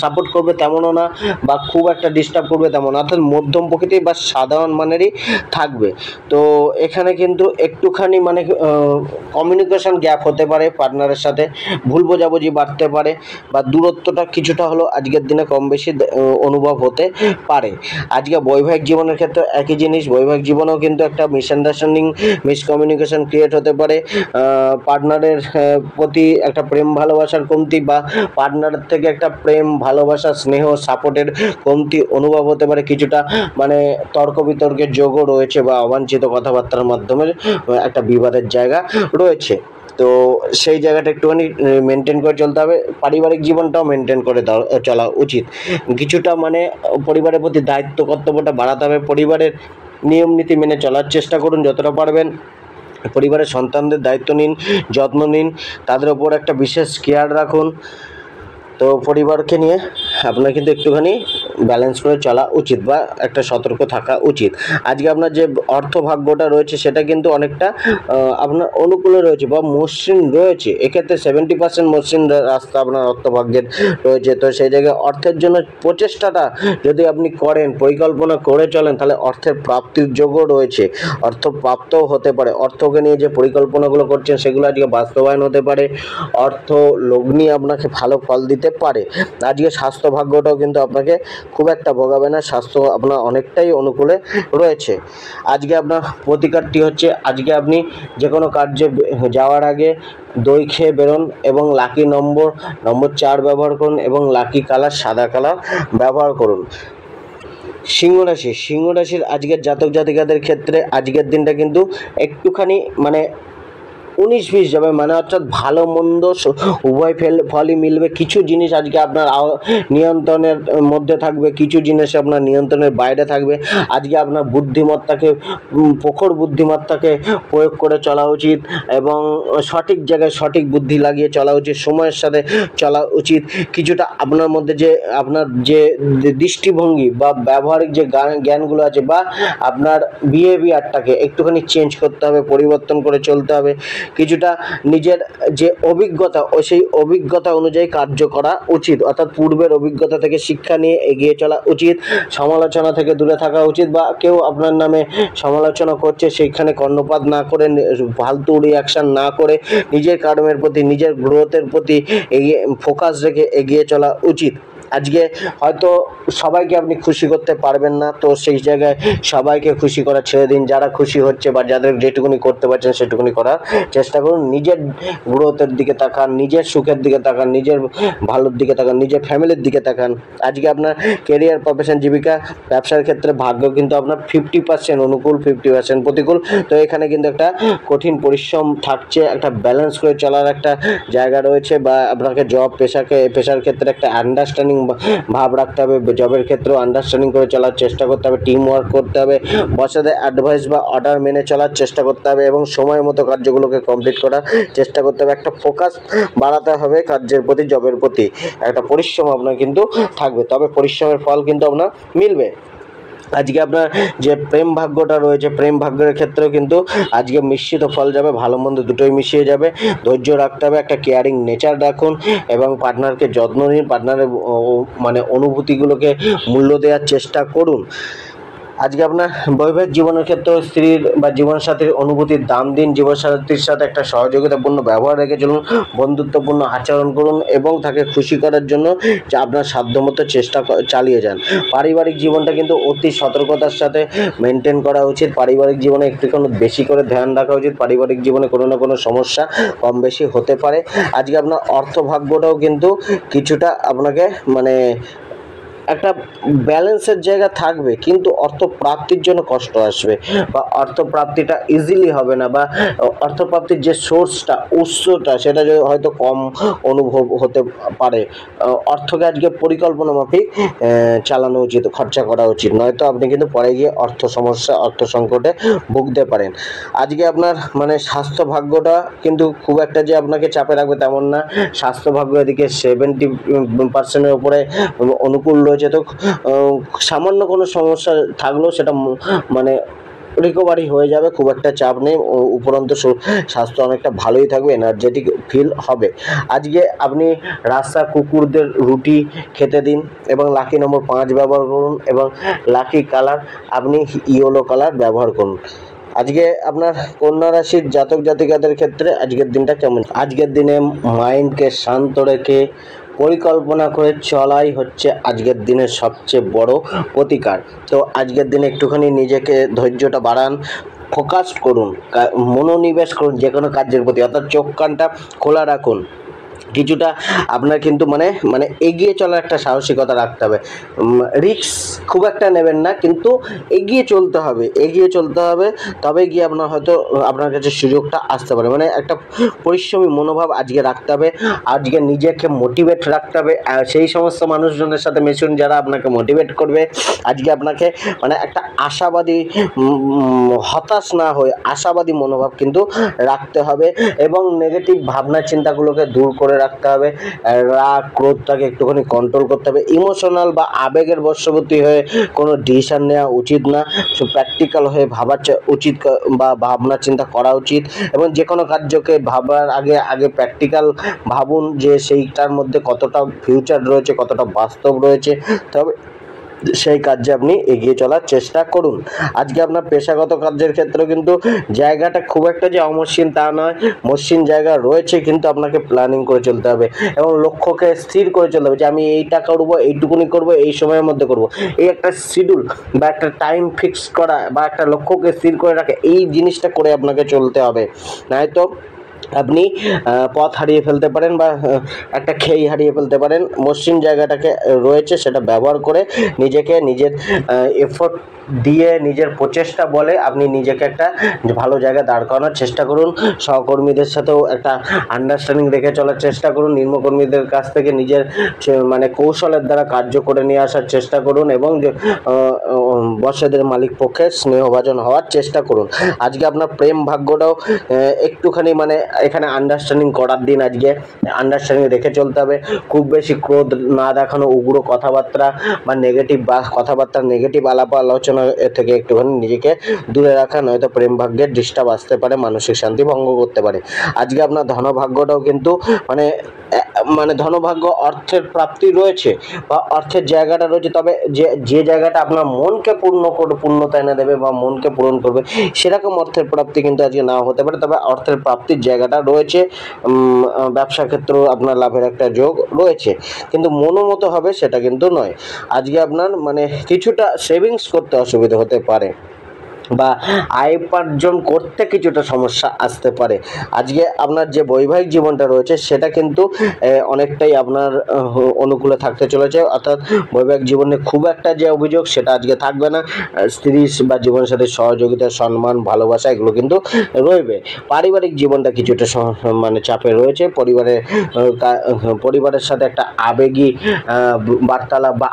সাপোর্ট করবে তেমনও না, বা খুব একটা ডিস্টার্ব করবে তেমন, অর্থাৎ মধ্যম প্রকৃতির বা সাধারণ মানেরই থাকবে। তো এখানে কিন্তু একটুখানি মানে কমিউনিকেশন গ্যাপ হতে পারে পার্টনারের সাথে, ভুল বোঝাবুঝি বাড়তে পারে বা দূরত্বটা কিছুটা হলেও আজকের দিনে কম বেশি অনুভব হতে পারে। আজকে বৈবাহিক জীবনের ক্ষেত্রে একই জিনিস, বৈবাহিক জীবনেও কিন্তু একটা মিসআন্ডারস্ট্যান্ডিং, মিসকমিউনিকেশন ক্রিয়েট হতে পারে। পার্টনারের প্রতি একটা প্রেম ভালোবাসার কমতি বা পার্টনারের থেকে একটা প্রেম ভালোবাসা স্নেহ সাপোর্টের কমতি অনুভব হতে পারে। কিছুটা মানে তর্ক বিতর্কের যোগও রয়েছে বা অবাঞ্ছিত কথাবার্তার মাধ্যমে একটা বিবাদের জায়গা রয়েছে। তো সেই জায়গাটা একটুখানি মেনটেন করে চলতে হবে। পারিবারিক জীবনটাও মেনটেন করে চলা উচিত। কিছুটা মানে পরিবারের প্রতি দায়িত্ব কর্তব্যটা বাড়াতে হবে। পরিবারের নিয়ম নীতি মেনে চলার চেষ্টা করুন যতটা পারবেন। পরিবারের সন্তানদের দায়িত্ব নিন, যত্ন নিন, তাদের ওপর একটা বিশেষ কেয়ার রাখুন। তো পরিবারকে নিয়ে আপনার কিন্তু একটুখানি ব্যালেন্স করে চলা উচিত বা একটা সতর্ক থাকা উচিত। আজকে আপনার যে অর্থভাগ্যটা রয়েছে সেটা কিন্তু অনেকটা আপনার অনুকূলে রয়েছে বা মসৃণ রয়েছে। এক্ষেত্রে 70% মসৃণ রাস্তা আপনার অর্থভাগ্যের রয়েছে। তো সেই জায়গায় অর্থের জন্য প্রচেষ্টাটা যদি আপনি করেন, পরিকল্পনা করে চলেন, তাহলে অর্থের প্রাপ্তির যোগও রয়েছে, অর্থ প্রাপ্তও হতে পারে। অর্থকে নিয়ে যে পরিকল্পনাগুলো করছেন সেগুলো আজকে বাস্তবায়ন হতে পারে। অর্থ লগ্নি আপনাকে ভালো ফল দিতে পারে। আজকে স্বাস্থ্য ভাগ্যটাও কিন্তু আপনাকে খুব একটা ভোগাবে না, স্বাস্থ্য আপনার অনেকটাই অনুকূলে রয়েছে। আজকে আপনার প্রতিকারটি হচ্ছে, আজকে আপনি যে কোনো কার্যে যাওয়ার আগে দই খেয়ে বেরোন এবং লাকি নম্বর 4 ব্যবহার করুন এবং লাকি কালার সাদা কালার ব্যবহার করুন। সিংহ রাশির আজকের জাতক জাতিকাদের ক্ষেত্রে আজকের দিনটা কিন্তু একটুখানি মানে 19-20 যাবে, মানে অর্থাৎ ভালো মন্দ উভয় ফলই মিলবে। কিছু জিনিস আজকে আপনার নিয়ন্ত্রণের মধ্যে থাকবে, কিছু জিনিস আপনার নিয়ন্ত্রণের বাইরে থাকবে। আজকে আপনার বুদ্ধিমত্তাকে, প্রখর বুদ্ধিমত্তাকে প্রয়োগ করে চলা উচিত এবং সঠিক জায়গায় সঠিক বুদ্ধি লাগিয়ে চলা উচিত, সময়ের সাথে চলা উচিত। কিছুটা আপনার মধ্যে যে আপনার যে দৃষ্টিভঙ্গি বা ব্যবহারিক যে জ্ঞানগুলো আছে বা আপনার বিহেভিয়ারটাকে একটুখানি চেঞ্জ করতে হবে, পরিবর্তন করে চলতে হবে। কিছুটা নিজের যে অভিজ্ঞতা সেই অভিজ্ঞতা অনুযায়ী কার্য করা উচিত, অর্থাৎ পূর্বের অভিজ্ঞতা থেকে শিক্ষা নিয়ে এগিয়ে চলা উচিত। সমালোচনা থেকে দূরে থাকা উচিত বা কেউ আপনার নামে সমালোচনা করছে সেইখানে কর্ণপাত না করে, ফালতু রিয়াকশান না করে নিজের কর্মের প্রতি, নিজের গ্রোথের প্রতি ফোকাস রেখে এগিয়ে চলা উচিত। আজকে হয়তো সবাইকে আপনি খুশি করতে পারবেন না, তো সেই জায়গায় সবাইকে খুশি করা ছেড়ে দিন। যারা খুশি হচ্ছে বা যাদের যেটুকুনি করতে পারছেন সেটুকুনি করার চেষ্টা করুন। নিজের গ্রোথের দিকে তাকান, নিজের সুখের দিকে তাকান, নিজের ভালোর দিকে তাকান, নিজের ফ্যামিলির দিকে তাকান। আজকে আপনার কেরিয়ার, প্রফেশন, জীবিকা, ব্যবসার ক্ষেত্রে ভাগ্য কিন্তু আপনার 50% অনুকূল, 50% প্রতিকূল। তো এখানে কিন্তু একটা কঠিন পরিশ্রম থাকছে, একটা ব্যালেন্স করে চলার একটা জায়গা রয়েছে বা আপনাকে পেশার ক্ষেত্রে একটা আন্ডারস্ট্যান্ডিং ভাব রাখতে হবে। জবের ক্ষেত্রেও আন্ডারস্ট্যান্ডিং করে চলার চেষ্টা করতে হবে, টিম ওয়ার্ক করতে হবে, বসেদের অ্যাডভাইস বা অর্ডার মেনে চলার চেষ্টা করতে হবে এবং সময় মতো কার্যগুলোকে কমপ্লিট করার চেষ্টা করতে হবে। একটা ফোকাস বাড়াতে হবে কার্যের প্রতি, জবের প্রতি। একটা পরিশ্রম আপনার কিন্তু থাকবে, তবে পরিশ্রমের ফল কিন্তু আপনার মিলবে। আজকে আপনার যে প্রেম ভাগ্যটা রয়েছে, প্রেম ভাগ্যের ক্ষেত্রেও কিন্তু আজকে মিশ্রিত ফল যাবে, ভালো মন্দ দুটোই মিশিয়ে যাবে। ধৈর্য রাখতে হবে, একটা কেয়ারিং নেচার রাখুন এবং পার্টনারকে যত্ন নিন, পার্টনারের মানে অনুভূতিগুলোকে মূল্য দেওয়ার চেষ্টা করুন। আজকে আপনার বৈবাহিক জীবনের ক্ষেত্রে স্ত্রীর বা জীবনসাথীর অনুভূতির দাম দিন, জীবনসাথীর সাথে একটা সহযোগিতাপূর্ণ ব্যবহার রেখে চলুন, বন্ধুত্বপূর্ণ আচরণ করুন এবং তাকে খুশি করার জন্য আপনার সাধ্যমতো চেষ্টা চালিয়ে যান। পারিবারিক জীবনটা কিন্তু অতি সতর্কতার সাথে মেনটেন করা উচিত। পারিবারিক জীবনে একটুখানি বেশি করে ধ্যান রাখা উচিত। পারিবারিক জীবনে কোনো না কোনো সমস্যা কম বেশি হতে পারে। আজকে আপনার অর্থভাগ্যটাও কিন্তু কিছুটা আপনাকে মানে একটা ব্যালেন্সের জায়গা থাকবে, কিন্তু অর্থ প্রাপ্তির জন্য কষ্ট আসবে বা অর্থ প্রাপ্তিটা ইজিলি হবে না বা অর্থ প্রাপ্তির যে সোর্সটা, উৎসটা সেটা হয়তো কম অনুভব হতে পারে। অর্থকে আজকে পরিকল্পনা মাফিক চালানো উচিত, খরচা করা উচিত, নয়তো আপনি কিন্তু পরে গিয়ে অর্থ সমস্যা, অর্থ সংকটে ভুগতে পারেন। আজকে আপনার মানে স্বাস্থ্য ভাগ্যটা কিন্তু খুব একটা যে আপনাকে চাপে রাখবে তেমন না। স্বাস্থ্য ভাগ্য এদিকে 70% উপরে অনুকূল রয়েছে। তো সামান্য কোনো সমস্যা থাকলেও সেটা মানে রিকভারি হয়ে যাবে, খুব একটা চাপ নেই। উপরন্তু স্বাস্থ্য অনেকটা ভালোই থাকবে, এনার্জেটিক ফিল হবে। আজকে আপনি রাস্তার কুকুরদের রুটি খেতে দিন এবং লাকি নম্বর 5 ব্যবহার করুন এবং লাকি কালার আপনি ইয়েলো কালার ব্যবহার করুন। আজকে আপনার কন্যা রাশির জাতক জাতিকাদের ক্ষেত্রে আজকের দিনটা কেমন? আজকের দিনে মাইন্ডকে শান্ত রেখে পরিকল্পনা করে চলাই হচ্ছে আজকের দিনের সবচেয়ে বড় প্রতিকার। তো আজকের দিনে একটুখানি নিজেকে ধৈর্যটা বাড়ান, ফোকাস করুন, মনোনিবেশ করুন যে কোনো কাজের প্রতি, অর্থাৎ চোখ কানটা খোলা রাখুন। কিছুটা আপনার কিন্তু মানে এগিয়ে চলার একটা সাহসিকতা রাখতে হবে। রিস্ক খুব একটা নেবেন না, কিন্তু এগিয়ে চলতে হবে, তবে গিয়ে আপনার হয়তো আপনার কাছে সুযোগটা আসতে পারে। মানে একটা পরিশ্রমী মনোভাব আজকে রাখতে হবে, আজকে নিজেকে মোটিভেট রাখতে হবে। সেই সমস্ত মানুষজনের সাথে মিশুন যারা আপনাকে মোটিভেট করবে। আজকে আপনাকে মানে একটা আশাবাদী, হতাশ না হয়ে আশাবাদী মনোভাব কিন্তু রাখতে হবে, এবং নেগেটিভ ভাবনা চিন্তাগুলোকে দূর করে রাখতে হবে। রাগ ক্রোধটাকে একটুখানি কন্ট্রোল করতে হবে। ইমোশনাল বা আবেগের বশবর্তী হয়ে কোনো ডিসিশন নেওয়া উচিত না। প্র্যাকটিক্যাল হয়ে ভাবা উচিত বা ভাবনা চিন্তা করা উচিত, এবং যে কোনো কার্যকে ভাবার আগে প্র্যাকটিক্যাল ভাবুন যে সেইটার মধ্যে কতটা ফিউচার রয়েছে, কতটা বাস্তব রয়েছে, তবে সেই কার্যে আপনি এগিয়ে চলার চেষ্টা করুন। আজকে আপনার পেশাগত কার্যের ক্ষেত্রে কিন্তু জায়গাটা খুব একটা যে অমসৃণ তা নয়, মসৃণ জায়গা রয়েছে, কিন্তু আপনাকে প্ল্যানিং করে চলতে হবে এবং লক্ষ্যকে স্থির করে চলতে হবে যে আমি এইটা করবো, এইটুকুনি করবো, এই সময়ের মধ্যে করব। এই একটা শিডিউল বা একটা টাইম ফিক্স করা বা একটা লক্ষ্যকে স্থির করে রাখা, এই জিনিসটা করে আপনাকে চলতে হবে। নয়তো আপনি পথ হারিয়ে ফেলতে পারেন বা একটা খেই হারিয়ে ফেলতে পারেন। মসৃণ জায়গাটাকে রয়েছে সেটা ব্যবহার করে নিজেকে নিজের এফোর্ট দিয়ে নিজের প্রচেষ্টা বলে আপনি নিজেকে একটা ভালো জায়গায় দাঁড় করানোর চেষ্টা করুন। সহকর্মীদের সাথেও একটা আন্ডারস্ট্যান্ডিং রেখে চলার চেষ্টা করুন। নিম্নকর্মীদের কাছ থেকে নিজের মানে কৌশলের দ্বারা কার্য করে নিয়ে আসার চেষ্টা করুন, এবং বসেদের মালিক পক্ষে স্নেহভাজন হওয়ার চেষ্টা করুন। আজকে আপনার প্রেম ভাগ্যটাও একটুখানি মানে এখানে আন্ডারস্ট্যান্ডিং করার দিন। আজকে আন্ডারস্ট্যান্ডিং রেখে চলতে হবে। খুব বেশি ক্রোধ না দেখানো, উগ্র কথাবার্তা বা নেগেটিভ কথাবার্তা, নেগেটিভ আলাপ আলোচনা থেকে একটুখানি নিজেকে দূরে রাখা, নয়তো প্রেম ভাগ্যের ডিস্টার্ব আসতে পারে, মানসিক শান্তি ভঙ্গ করতে পারে। আজকে আপনার ধনভাগ্যটাও কিন্তু মানে ধনভাগ্য, অর্থের প্রাপ্তি রয়েছে বা অর্থের জায়গাটা রয়েছে, তবে যে জায়গাটা আপনার মনকে পূর্ণতা এনে দেবে বা মনকে পূরণ করবে, সেরকম অর্থের প্রাপ্তি কিন্তু আজকে নাও হতে পারে, তবে অর্থের প্রাপ্তির জায়গাটা রয়েছে। ব্যবসা ক্ষেত্রেও আপনার লাভের একটা যোগ রয়েছে, কিন্তু মনোমতো হবে সেটা কিন্তু নয়। আজকে আপনার মানে কিছুটা সেভিংস করতে অসুবিধা হতে পারে বা আয় উপার্জন করতে কিছুটা সমস্যা আসতে পারে। আজকে আপনার যে বৈবাহিক জীবনটা রয়েছে সেটা কিন্তু অনেকটাই আপনার অনুকূলে থাকতে চলেছে, অর্থাৎ বৈবাহিক জীবনে খুব একটা যে অভিযোগ সেটা আজকে থাকবে না। স্ত্রী বা জীবনসাথীর সহযোগিতা, সম্মান, ভালোবাসা এগুলো কিন্তু রইবে। পারিবারিক জীবনটা কিছুটা মানে চাপে রয়েছে। পরিবারের সাথে একটা আবেগী বার্তালাপ বা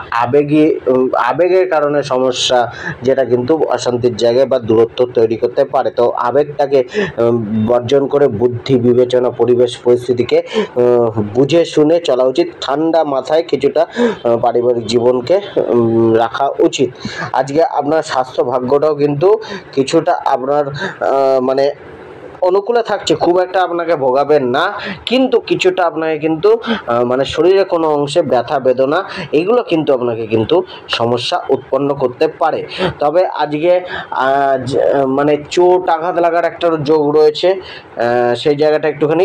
আবেগের কারণে সমস্যা, যেটা কিন্তু অশান্তির জায়গায় বা দূরত্ব তৈরি করতে পারে। তো আবেগটাকে বর্জন করে বুদ্ধি বিবেচনা, পরিবেশ পরিস্থিতিকে বুঝে শুনে চলা উচিত। ঠান্ডা মাথায় কিছুটা পারিবারিক জীবনকে রাখা উচিত। আজকে আপনার স্বাস্থ্য ভাগ্যটাও কিন্তু কিছুটা আপনার মানে অনুকূলে থাকছে, খুব একটা আপনাকে ভোগাবেন না, কিন্তু কিছুটা আপনাকে কিন্তু মানে শরীরে কোনো অংশে ব্যথা বেদনা এগুলো কিন্তু আপনাকে কিন্তু সমস্যা উৎপন্ন করতে পারে। তবে আজকে মানে চোট আঘাত লাগার একটা যোগ রয়েছে, সেই জায়গাটা একটুখানি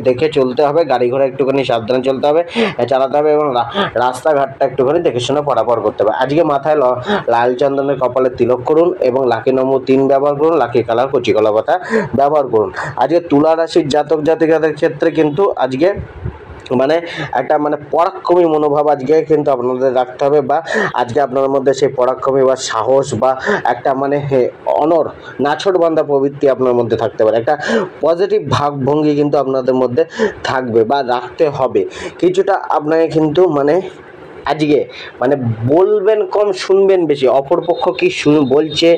দেখে চলতে হবে। গাড়ি ঘোড়া একটুখানি সাবধানে চলতে হবে, চালাতে হবে, এবং রাস্তাঘাটটা একটুখানি দেখে শুনে পারাপার করতে হবে। আজকে মাথায় লাল চন্দনের কপালে তিলক করুন এবং লাকি নম্বর 3 ব্যবহার করুন, লাকি কালার কচি কলা পাতা ব্যবহার করুন। আজকে তুলা রাশির জাতক জাতিকাদের ক্ষেত্রে কিন্তু আজকে মানে একটা মানে পরাক্রমী মনোভাব আজকে কিন্তু আপনাদের রাখতে হবে, বা আজকে আপনার মধ্যে সেই পরাক্রমী বা সাহস বা একটা মানে অনর নাছোড় বান্ধা প্রবৃত্তি আপনার মধ্যে থাকতে পারে। একটা পজিটিভ ভাবভঙ্গি কিন্তু আপনাদের মধ্যে থাকবে বা রাখতে হবে। কিছুটা আপনাকে কিন্তু মানে আজকে মানে বলবেন কম, শুনবেন বেশি। অপরপক্ষ কি বলছে,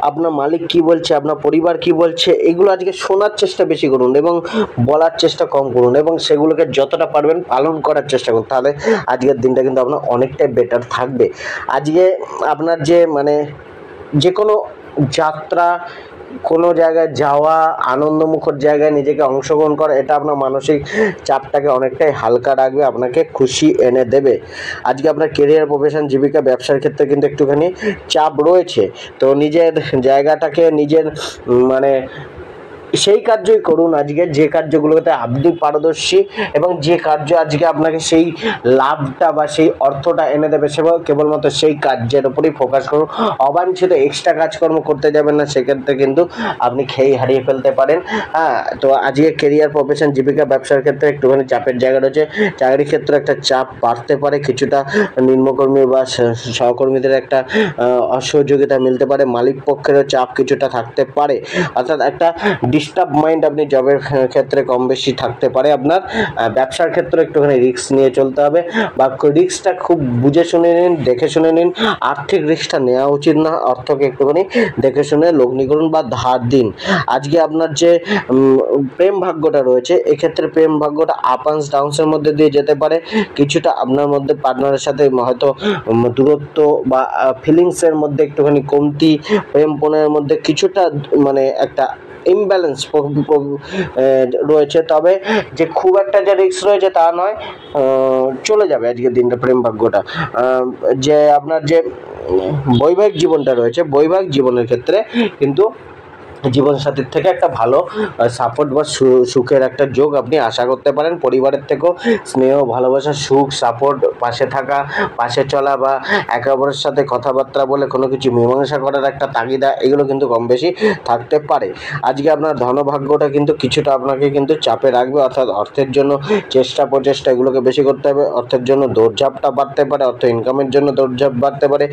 আপনার মালিক কি বলছে, আপনার পরিবার কি বলছে, এগুলো আজকে শোনার চেষ্টা বেশি করুন এবং বলার চেষ্টা কম করুন, এবং সেগুলোকে যতটা পারবেন পালন করার চেষ্টা করুন। তাহলে আজকের দিনটা কিন্তু আপনার অনেকটাই বেটার থাকবে। আজকে আপনার যে মানে যে কোনো যাত্রা কোনো জায়গায় যাওয়া, আনন্দমুখর জায়গায় নিজেকে অংশগ্রহণ করা, এটা আপনার মানসিক চাপটাকে অনেকটাই হালকা রাখবে, আপনাকে খুশি এনে দেবে। আজকে আপনার কেরিয়ার, প্রফেশন, জীবিকা, ব্যবসার ক্ষেত্রে কিন্তু একটুখানি চাপ রয়েছে। তো নিজের জায়গাটাকে নিজের মানে সেই কার্যই করুন আজকে যে কার্যগুলোতে আপনি পারদর্শী, এবং যে কার্য আজকে আপনাকে সেই লাভটা বা সেই অর্থটা এনে দেবে, সেভাবে কেবলমাত্র সেই কার্যের উপরেই ফোকাস করুন। অবাঞ্ছিত এক্সট্রা কাজকর্ম করতে যাবেন না, সেক্ষেত্রে কিন্তু আপনি খেই হারিয়ে ফেলতে পারেন। হ্যাঁ, তো আজকে কেরিয়ার, প্রফেশন, জীবিকা, ব্যবসার ক্ষেত্রে একটুখানি চাপের জায়গা রয়েছে। চাকরির ক্ষেত্রে একটা চাপ বাড়তে পারে, কিছুটা নিম্নকর্মী বা সহকর্মীদের একটা অসহযোগিতা মিলতে পারে, মালিক পক্ষেরও চাপ কিছুটা থাকতে পারে, অর্থাৎ একটা ডিস্টার্ব মাইন্ড আপনি জবের ক্ষেত্রে কম বেশি থাকতে পারে। আপনার ব্যবসার ক্ষেত্রে একটুখানি রিস্ক নিয়ে চলতে হবে, বা রিস্কটা খুব বুঝে শুনে নিন, দেখে শুনে নিন। আর্থিক রিস্কটা নেওয়া উচিত না, অর্থকে একটুখানি দেখে শুনে লগ্নি করুন বা ধার দিন। আজকে আপনার যে প্রেম ভাগ্যটা রয়েছে, এক্ষেত্রে প্রেম ভাগ্যটা আপস ডাউনসের মধ্যে দিয়ে যেতে পারে। কিছুটা আপনার মধ্যে পার্টনারের সাথে হয়তো দূরত্ব বা ফিলিংসের মধ্যে একটুখানি কমতি, প্রেম পণের মধ্যে কিছুটা মানে একটা ইমব্যালেন্স রয়েছে। তবে যে খুব একটা যে রিস্ক রয়েছে তা নয়, চলে যাবে আজকের দিনটা প্রেম ভাগ্যটা। যে আপনার যে বৈবাহিক জীবনটা রয়েছে, বৈবাহিক জীবনের ক্ষেত্রে কিন্তু জীবনসাথীর থেকে একটা ভালো সাপোর্ট বা সুখের একটা যোগ আপনি আশা করতে পারেন। পরিবারের থেকেও স্নেহ, ভালোবাসা, সুখ, সাপোর্ট, পাশে থাকা, পাশে চলা, বা একে অপরের সাথে কথাবার্তা বলে কোনো কিছু মীমাংসা করার একটা তাগিদা, এগুলো কিন্তু কম বেশি থাকতে পারে। আজকে আপনার ধনভাগ্যটা কিন্তু কিছুটা আপনাকে কিন্তু চাপে রাখবে, অর্থাৎ অর্থের জন্য চেষ্টা প্রচেষ্টা এগুলোকে বেশি করতে হবে। অর্থের জন্য দৌড়ঝাঁপটা বাড়তে পারে, অর্থ ইনকামের জন্য দৌড়ঝাঁপ বাড়তে পারে।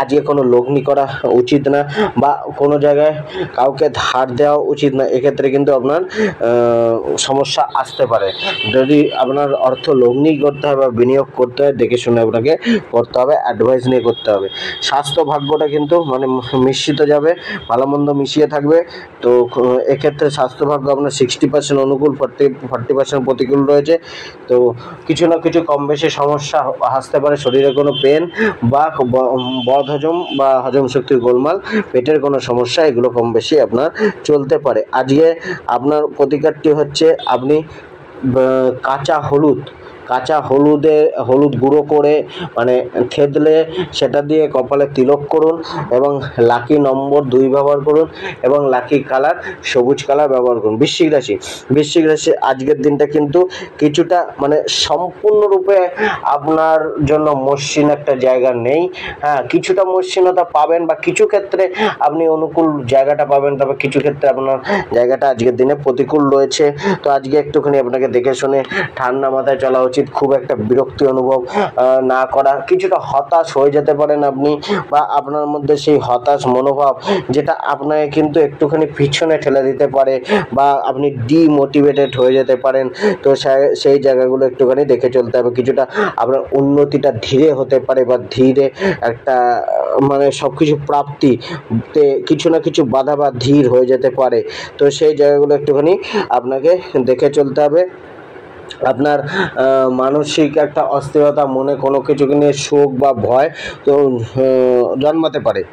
আজকে কোনো লগ্নি করা উচিত না, বা কোনো জায়গায় কাউকে ধার দেওয়া উচিত না, এক্ষেত্রে কিন্তু আপনার সমস্যা আসতে পারে। যদি আপনার অর্থ লগ্নি করতে হবে বা বিনিয়োগ করতে হয়, দেখে শুনে আপনাকে করতে হবে, অ্যাডভাইস নিয়ে করতে হবে। স্বাস্থ্য ভাগ্যটা কিন্তু মানে মিশ্রিত যাবে, ভালো মন্দ মিশিয়ে থাকবে। তো এক্ষেত্রে স্বাস্থ্য ভাগ্য আপনার 60% অনুকূল, 40% প্রতিকূল রয়েছে। তো কিছু না কিছু কম বেশি সমস্যা আসতে পারে, শরীরে কোনো পেন বা বদহজম বা হজম শক্তির গোলমাল, পেটের কোনো সমস্যা, এগুলো কম বেশি আপনার চলতে পারে। আজকে আপনার প্রতিকারটি হচ্ছে আপনি কাঁচা হলুদ গুঁড়ো করে মানে থেতলে সেটা দিয়ে কপালে তিলক করুন, এবং লাকি নম্বর 2 ব্যবহার করুন, এবং লাকি কালার সবুজ কালার ব্যবহার করুন। বৃশ্চিক রাশি আজকের দিনটা কিন্তু কিছুটা মানে সম্পূর্ণরূপে আপনার জন্য মসৃণ একটা জায়গা নেই। হ্যাঁ, কিছুটা মসৃণতা পাবেন, বা কিছু ক্ষেত্রে আপনি অনুকূল জায়গাটা পাবেন, তবে কিছু ক্ষেত্রে আপনার জায়গাটা আজকের দিনে প্রতিকূল রয়েছে। তো আজকে একটুখানি আপনাকে দেখে শুনে ঠান্ডা মাথায় চলা উচিত, খুব একটা বিরক্তি অনুভব না করা। কিছুটা হতাশ হয়ে যেতে পারেন আপনি, বা আপনার মধ্যে সেই হতাশ মনোভাব যেটা আপনাকে কিন্তু একটুখানি পিছনে ঠেলে দিতে পারে, বা আপনি ডিমোটিভেটেড হয়ে যেতে পারেন। তো সেই জায়গাগুলো একটুখানি দেখে চলতে হবে। কিছুটা আপনার উন্নতিটা ধীরে হতে পারে, বা ধীরে একটা মানে সব কিছু প্রাপ্তিতে কিছু না কিছু বাধা বা ধীর হয়ে যেতে পারে। তো সেই জায়গাগুলো একটুখানি আপনাকে দেখে চলতে হবে। আপনার মানসিক একটা অস্থিরতা, মনে কোনো কিছুকে নিয়ে শোক বা ভয় তো জন্মাতে পারে।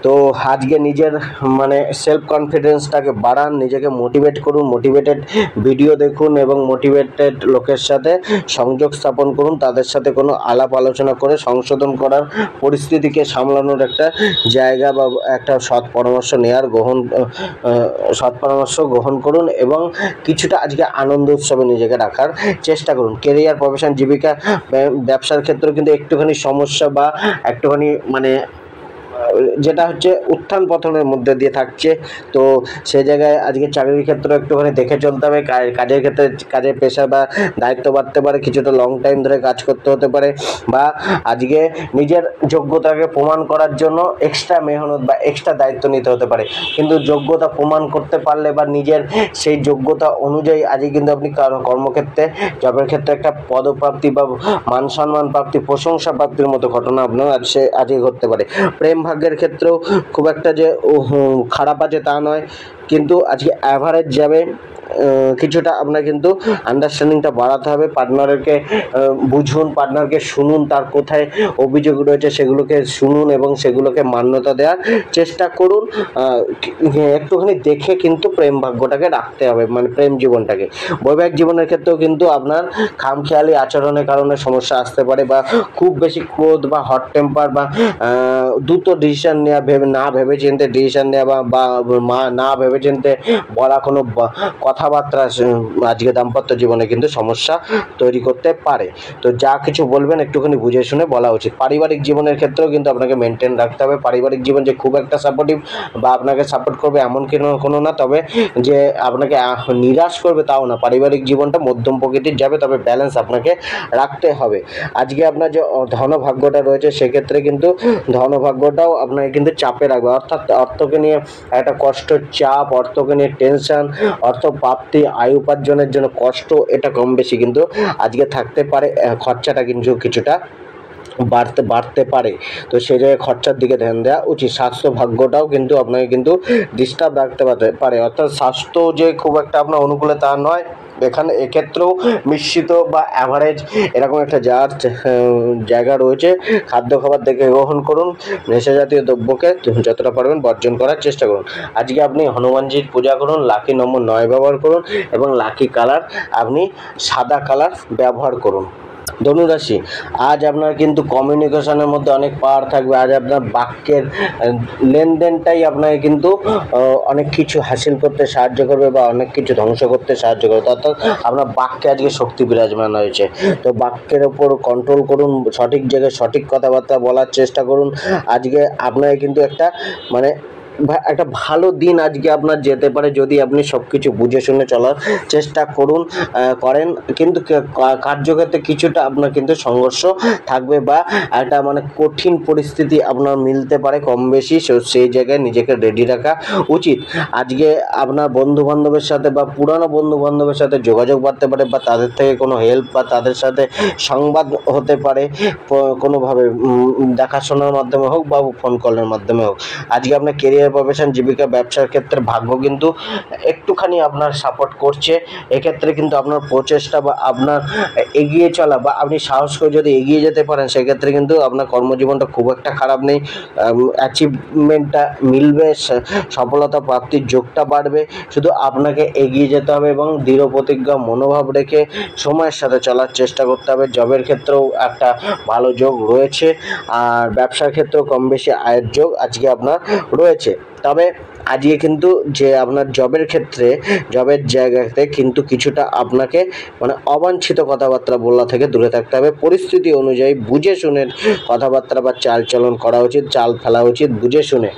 তো আজকে নিজের মানে সেলফ কনফিডেন্সটাকে বাড়ান, নিজেকে মোটিভেট করুন, মোটিভেটেড ভিডিও দেখুন, এবং মোটিভেটেড লোকের সাথে সংযোগ স্থাপন করুন। তাদের সাথে কোনো আলাপ আলোচনা করে সংশোধন করার, পরিস্থিতিকে সামলানোর একটা জায়গা বা একটা সৎ পরামর্শ গ্রহণ করুন, এবং কিছুটা আজকে আনন্দ উৎসবে নিজেকে রাখার চেষ্টা করুন। কেরিয়ার, প্রফেশন, জীবিকা, ব্যবসার ক্ষেত্রে কিন্তু একটুখানি সমস্যা বা একটুখানি মানে যেটা হচ্ছে উত্থান পতনের মধ্যে দিয়ে থাকছে। তো সেই জায়গায় আজকে চাকরির ক্ষেত্রে একটুখানি দেখে চলতে হবে। কাজের ক্ষেত্রে কাজের প্রেশার বা দায়িত্ব বাড়তে পারে, কিছুটা লং টাইম ধরে কাজ করতে হতে পারে, বা আজকে নিজের যোগ্যতাকে প্রমাণ করার জন্য এক্সট্রা মেহনত বা এক্সট্রা দায়িত্ব নিতে হতে পারে। কিন্তু যোগ্যতা প্রমাণ করতে পারলে বা নিজের সেই যোগ্যতা অনুযায়ী আজকে কিন্তু আপনি কর্মক্ষেত্রে, জবের ক্ষেত্রে একটা পদপ্রাপ্তি বা মান সম্মান প্রাপ্তি, প্রশংসা প্রাপ্তির মতো ঘটনা আপনার আজকে ঘটতে পারে। প্রেম ভাগ্যের ক্ষেত্রেও খুব একটা যে খারাপ আছে তা নয়। কিন্তু আজকে অ্যাভারেজ যাবে। কিছুটা আপনার কিন্তু আন্ডারস্ট্যান্ডিংটা বাড়াতে হবে, পার্টনারকে বুঝুন, পার্টনারকে শুনুন, তার কোথায় অভিযোগ রয়েছে সেগুলোকে শুনুন এবং সেগুলোকে মান্যতা দেওয়ার চেষ্টা করুন। একটুখানি দেখে কিন্তু প্রেম ভাগ্যটাকে রাখতে হবে, মানে প্রেম জীবনটাকে। বৈবাহিক জীবনের ক্ষেত্রেও কিন্তু আপনার খামখেয়ালি আচরণের কারণে সমস্যা আসতে পারে, বা খুব বেশি ক্রোধ বা হট টেম্পার বা দ্রুত ডিসিশন নেওয়া, না ভেবে চিনতে ডিসিশন নেওয়া বা না ভেবে চিনতে বলা কোনো কথাবার্তা আজকে দাম্পত্য জীবনে কিন্তু সমস্যা তৈরি করতে পারে। তো যা কিছু বলবেন একটুখানি বুঝে শুনে বলা উচিত। পারিবারিক জীবনের ক্ষেত্রেও কিন্তু আপনাকে মেনটেন রাখতে হবে। পারিবারিক জীবন যে খুব একটা সাপোর্টিভ বা আপনাকে সাপোর্ট করবে এমন কোনো না, তবে যে আপনাকে নিরাশ করবে তাও না। পারিবারিক জীবনটা মধ্যম প্রকৃতির যাবে, তবে ব্যালেন্স আপনাকে রাখতে হবে। আজকে আপনার যে ধনভাগ্যটা রয়েছে সেক্ষেত্রে কিন্তু ধনভাগ্যটাও আপনাকে কিন্তু চাপে রাখবে, অর্থাৎ অর্থকে নিয়ে একটা কষ্ট, চাপ, অর্থকে নিয়ে টেনশন, অর্থ প্রাপ্তি, আয় উপার্জনের জন্য কষ্ট, এটা কম বেশি কিন্তু আজকে থাকতে পারে। খরচাটা কিন্তু কিছুটা বাড়তে পারে, তো সেই জায়গায় খরচার দিকে ধ্যান দেওয়া উচিত। স্বাস্থ্য ভাগ্যটাও কিন্তু আপনাকে কিন্তু ডিস্টার্ব রাখতে পারে, অর্থাৎ স্বাস্থ্য যে খুব একটা আপনার অনুকূলে তা নয়। এক্ষেত্রেও মিশ্রিত বা অ্যাভারেজ এরকম একটা জায়গা রয়েছে। খাদ্য খাবার দেখে গ্রহণ করুন, নেশা জাতীয় দ্রব্যকে যতটা পারবেন বর্জন করার চেষ্টা করুন। আজকে আপনি হনুমানজির পূজা করুন, লাকি নম্বর 9 ব্যবহার করুন এবং লাকি কালার আপনি সাদা কালার ব্যবহার করুন। ধনুরাশি, আজ আপনার কিন্তু কমিউনিকেশনের মধ্যে অনেক পাওয়ার থাকবে। আজ আপনার বাক্যের লেনদেনটাই আপনাকে কিন্তু অনেক কিছু হাসিল করতে সাহায্য করবে বা অনেক কিছু ধ্বংস করতে সাহায্য করবে, অর্থাৎ আপনার বাক্যে আজকে শক্তি বিরাজমান হয়েছে। তো বাক্যের ওপর কন্ট্রোল করুন, সঠিক জায়গায় সঠিক কথাবার্তা বলার চেষ্টা করুন। আজকে আপনাকে কিন্তু একটা একটা ভালো দিন আজকে আপনার যেতে পারে যদি আপনি সব কিছু বুঝে শুনে চলার চেষ্টা করেন। কিন্তু কার্যক্ষেত্রে কিছুটা আপনার কিন্তু সংঘর্ষ থাকবে বা একটা কঠিন পরিস্থিতি আপনার মিলতে পারে কম বেশি, সেই জায়গায় নিজেকে রেডি রাখা উচিত। আজকে আপনার বন্ধু বান্ধবের সাথে বা পুরানো বন্ধু বান্ধবের সাথে যোগাযোগ বাড়তে পারে, বা তাদের থেকে কোনো হেল্প বা তাদের সাথে সংবাদ হতে পারে, কোনোভাবে দেখাশোনার মাধ্যমে হোক বা ফোন কলের মাধ্যমে হোক। আজকে আপনার কেরিয়ার, প্রফেশন, জীবিকা, ব্যবসার ক্ষেত্রে ভাগ্য কিন্তু একটুখানি আপনার সাপোর্ট করছে। এক্ষেত্রে কিন্তু আপনার প্রচেষ্টা বা আপনার এগিয়ে চলা বা আপনি সাহস করে যদি এগিয়ে যেতে পারেন, সেক্ষেত্রে কিন্তু আপনার কর্মজীবনটা খুব একটা খারাপ নেই। অ্যাচিভমেন্টটা মিলবে, সফলতা প্রাপ্তির যোগটা বাড়বে। শুধু আপনাকে এগিয়ে যেতে হবে এবং দৃঢ় প্রতিজ্ঞা মনোভাব রেখে সময়ের সাথে চলার চেষ্টা করতে হবে। জবের ক্ষেত্রেও একটা ভালো যোগ রয়েছে, আর ব্যবসার ক্ষেত্রেও কম বেশি আয়ের যোগ আজকে আপনার রয়েছে। তবে আজকে কিন্তু যে আপনার জবের ক্ষেত্রে, জবের জায়গাতে কিন্তু কিছুটা আপনাকে অবাঞ্ছিত কথাবার্তা বলা থেকে দূরে থাকতে হবে। পরিস্থিতি অনুযায়ী বুঝে শুনে কথাবার্তা বা চালচলন করা উচিত, চাল ফেলা উচিত বুঝে শুনে।